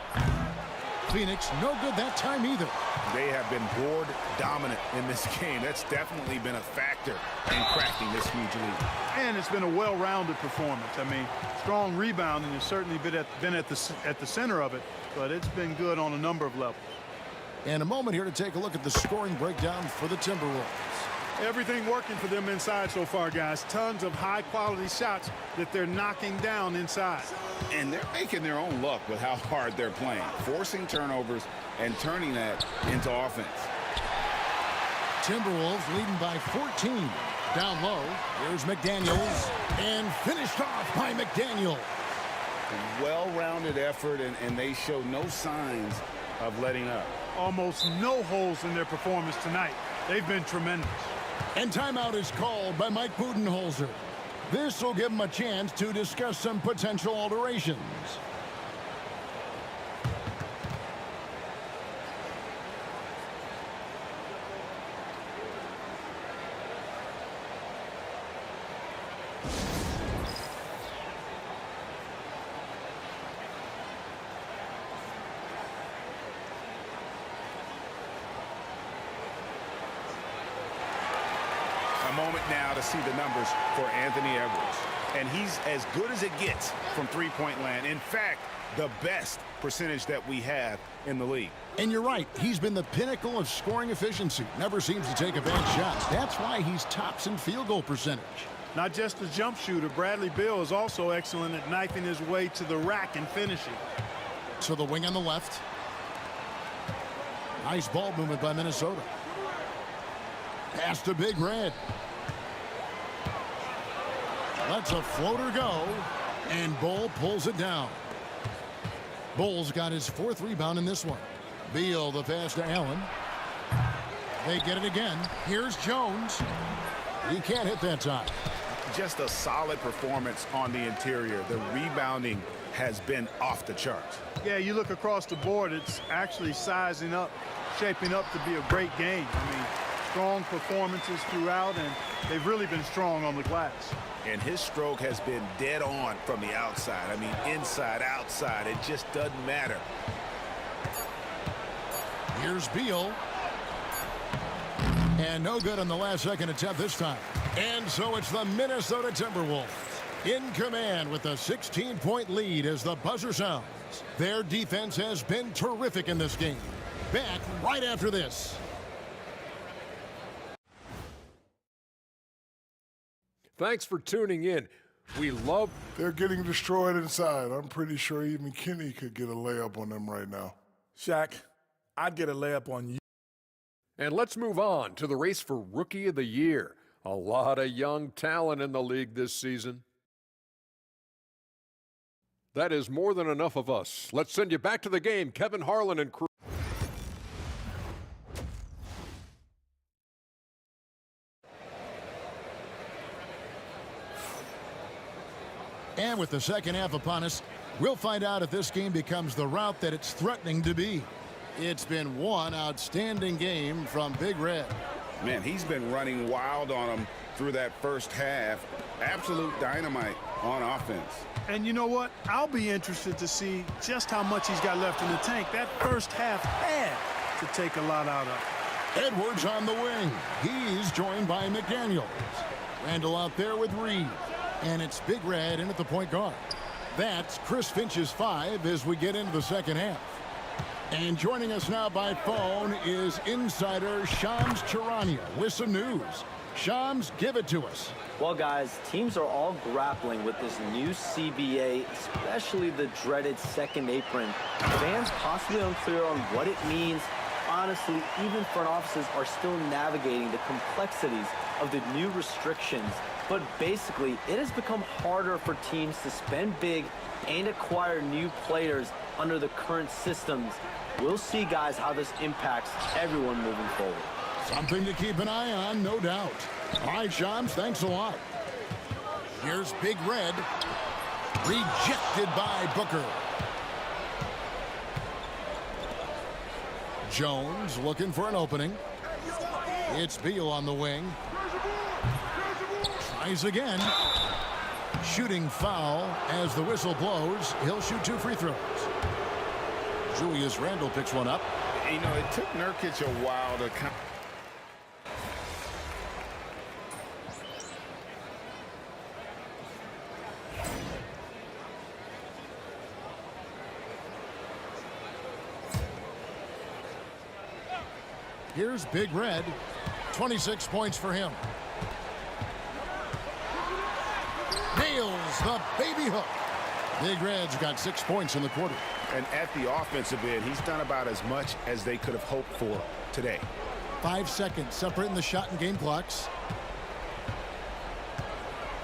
Phoenix, no good that time either. They have been board dominant in this game. That's definitely been a factor in cracking this huge lead. And it's been a well-rounded performance. I mean, strong rebounding has certainly been at the center of it, but it's been good on a number of levels. And a moment here to take a look at the scoring breakdown for the Timberwolves. Everything working for them inside so far, guys. Tons of high-quality shots that they're knocking down inside. And they're making their own luck with how hard they're playing, forcing turnovers and turning that into offense. Timberwolves leading by 14. Down low, here's McDaniels, and finished off by McDaniel. Well-rounded effort, and they show no signs of letting up. Almost no holes in their performance tonight. They've been tremendous. And timeout is called by Mike Budenholzer. This will give him a chance to discuss some potential alterations. A moment now to see the numbers for Anthony Edwards. And he's as good as it gets from three-point land. In fact, the best percentage that we have in the league. And you're right. He's been the pinnacle of scoring efficiency. Never seems to take a bad shot. That's why he's tops in field goal percentage. Not just a jump shooter, Bradley Beal is also excellent at knifing his way to the rack and finishing. So the wing on the left. Nice ball movement by Minnesota. Pass to Big Red. Lets a floater go, and Bull pulls it down. Bull's got his 4th rebound in this one. Beal the pass to Allen. They get it again. Here's Jones. He can't hit that time. Just a solid performance on the interior. The rebounding has been off the charts. Yeah, you look across the board, it's actually sizing up, shaping up to be a great game. I mean, strong performances throughout, and they've really been strong on the glass. And his stroke has been dead on from the outside. I mean, inside, outside, it just doesn't matter. Here's Beal. And no good on the last second attempt this time. And so it's the Minnesota Timberwolves in command with a 16-point lead as the buzzer sounds. Their defense has been terrific in this game. Back right after this. Thanks for tuning in. We love... They're getting destroyed inside. I'm pretty sure even Kenny could get a layup on them right now. Shaq, I'd get a layup on you. And let's move on to the race for Rookie of the Year. A lot of young talent in the league this season. That is more than enough of us. Let's send you back to the game, Kevin Harlan and crew. And with the second half upon us, we'll find out if this game becomes the route that it's threatening to be. It's been one outstanding game from Big Red. Man, he's been running wild on them through that first half. Absolute dynamite on offense. And you know what? I'll be interested to see just how much he's got left in the tank. That first half had to take a lot out of. Edwards on the wing. He's joined by McDaniels. Randall out there with Reed. And it's Big Red in at the point guard. That's Chris Finch's 5 as we get into the second half. And joining us now by phone is insider Shams Charania with some news. Shams, give it to us. Well, guys, teams are all grappling with this new CBA, especially the dreaded second apron. Fans possibly unclear on what it means. Honestly, even front offices are still navigating the complexities of the new restrictions. But basically, it has become harder for teams to spend big and acquire new players under the current systems. We'll see, guys, how this impacts everyone moving forward. Something to keep an eye on, no doubt. All right, Shams, thanks a lot. Here's Big Red. Rejected by Booker. Jones looking for an opening. It's Beal on the wing. Tries again. Shooting foul as the whistle blows. He'll shoot 2 free throws. Julius Randle picks one up. You know, it took Nurkic a while to come. Here's Big Red. 26 points for him. Nails the baby hook. Big Red's got 6 points in the quarter. And at the offensive end, he's done about as much as they could have hoped for today. 5 seconds separating the shot and game clocks.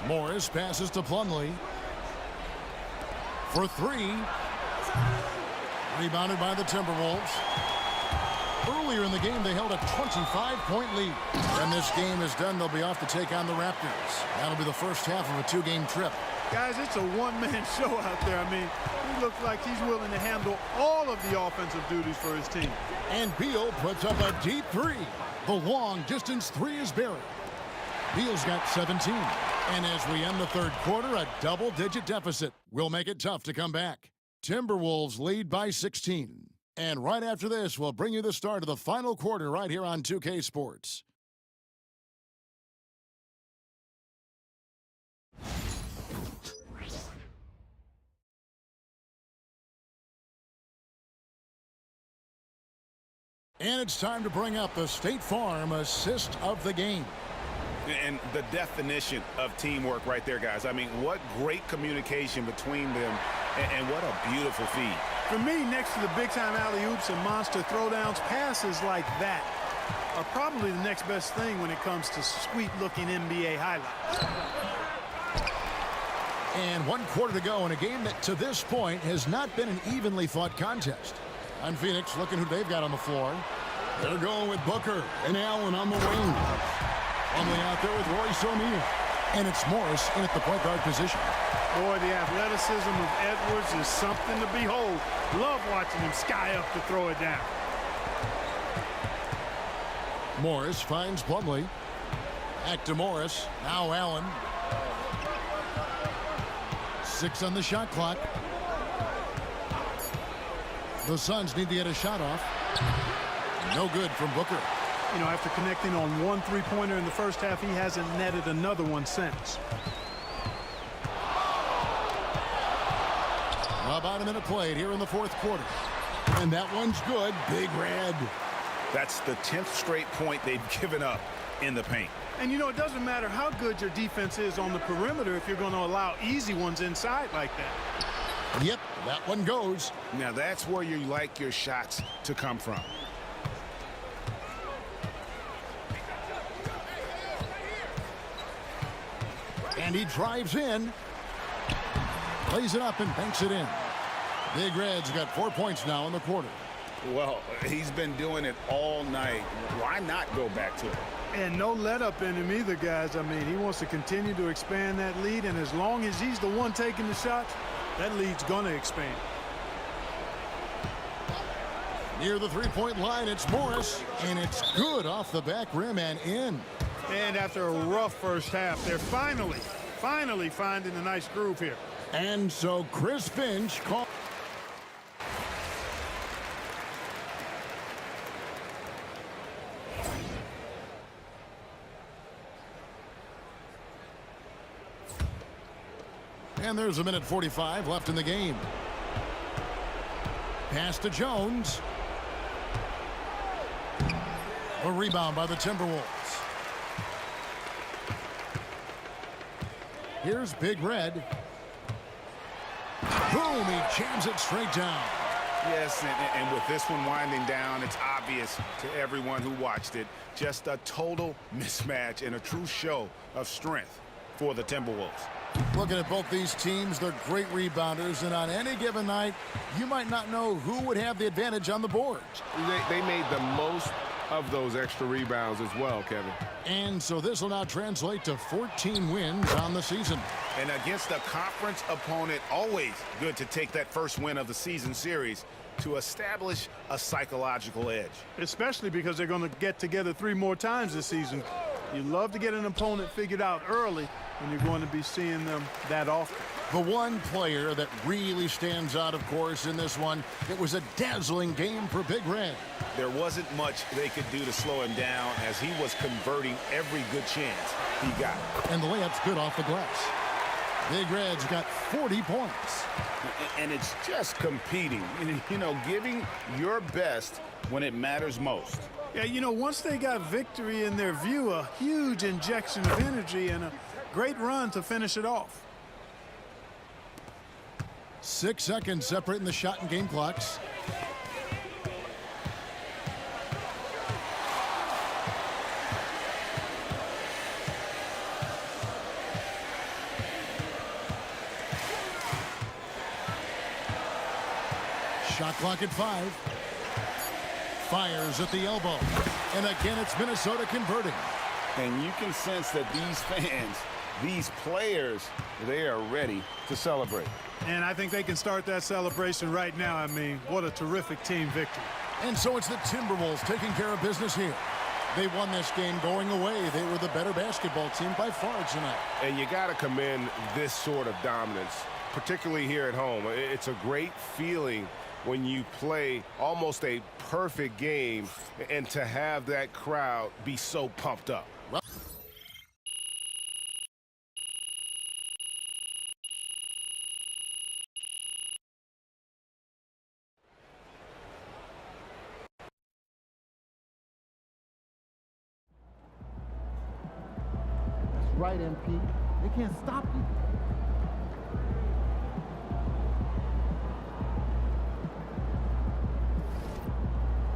Morris passes to Plumlee. For 3. Rebounded by the Timberwolves. Earlier in the game, they held a 25-point lead. When this game is done, they'll be off to take on the Raptors. That'll be the first half of a 2-game trip. Guys, it's a one-man show out there. I mean, he looks like he's willing to handle all of the offensive duties for his team. And Beal puts up a deep 3. The long-distance 3 is buried. Beal's got 17. And as we end the third quarter, a double-digit deficit will make it tough to come back. Timberwolves lead by 16. And right after this, we'll bring you the start of the final quarter right here on 2K Sports. And it's time to bring up the State Farm assist of the game. And the definition of teamwork right there, guys. I mean, what great communication between them, and what a beautiful feed. For me, next to the big-time alley-oops and monster throwdowns, passes like that are probably the next best thing when it comes to sweet-looking NBA highlights. And 1 quarter to go in a game that, to this point, has not been an evenly fought contest. And Phoenix looking who they've got on the floor. They're going with Booker and Allen on the wing. Plumlee out there with Royce O'Neal. And it's Morris in at the point guard position. Boy, the athleticism of Edwards is something to behold. Love watching him sky up to throw it down. Morris finds Plumlee. Back to Morris. Now Allen. 6 on the shot clock. The Suns need to get a shot off. No good from Booker. You know, after connecting on 1 3-pointer in the first half, he hasn't netted another one since. About a minute played here in the fourth quarter. And that one's good. Big Red. That's the 10th straight point they've given up in the paint. And, you know, it doesn't matter how good your defense is on the perimeter if you're going to allow easy ones inside like that. Yep, that one goes. Now, that's where you like your shots to come from. And he drives in. Plays it up and banks it in. Big Red's got 4 points now in the quarter. Well, he's been doing it all night. Why not go back to it? And no let up in him either, guys. I mean, he wants to continue to expand that lead, and as long as he's the one taking the shots, that lead's going to expand. Near the three-point line, it's Morris, and it's good off the back rim and in. And after a rough first half, they're finally finding a nice groove here. And so Chris Finch called. And there's a minute 45 left in the game. Pass to Jones. A rebound by the Timberwolves. Here's Big Red. Boom, he jams it straight down. Yes, and with this one winding down, it's obvious to everyone who watched it. Just a total mismatch and a true show of strength for the Timberwolves. Looking at both these teams, they're great rebounders, and on any given night, you might not know who would have the advantage on the boards. They made the most of those extra rebounds as well, Kevin. And so this will now translate to 14 wins on the season. And against a conference opponent, always good to take that first win of the season series to establish a psychological edge. Especially because they're going to get together 3 more times this season. You love to get an opponent figured out early when you're going to be seeing them that often. The one player that really stands out, of course, in this one, it was a dazzling game for Big Red. There wasn't much they could do to slow him down as he was converting every good chance he got. And the layup's good off the glass. Big Red's got 40 points. And it's just competing, you know, giving your best when it matters most. Yeah, you know, once they got victory in their view, a huge injection of energy and a great run to finish it off. 6 seconds separating the shot and game clocks. Shot clock at 5. Fires at the elbow. And again, it's Minnesota converting. And you can sense that these fans, these players, they are ready to celebrate. And I think they can start that celebration right now. I mean, what a terrific team victory. And so it's the Timberwolves taking care of business here. They won this game going away. They were the better basketball team by far tonight. And you got to commend this sort of dominance, particularly here at home. It's a great feeling when you play almost a perfect game and to have that crowd be so pumped up. That's right, MP. They can't stop you.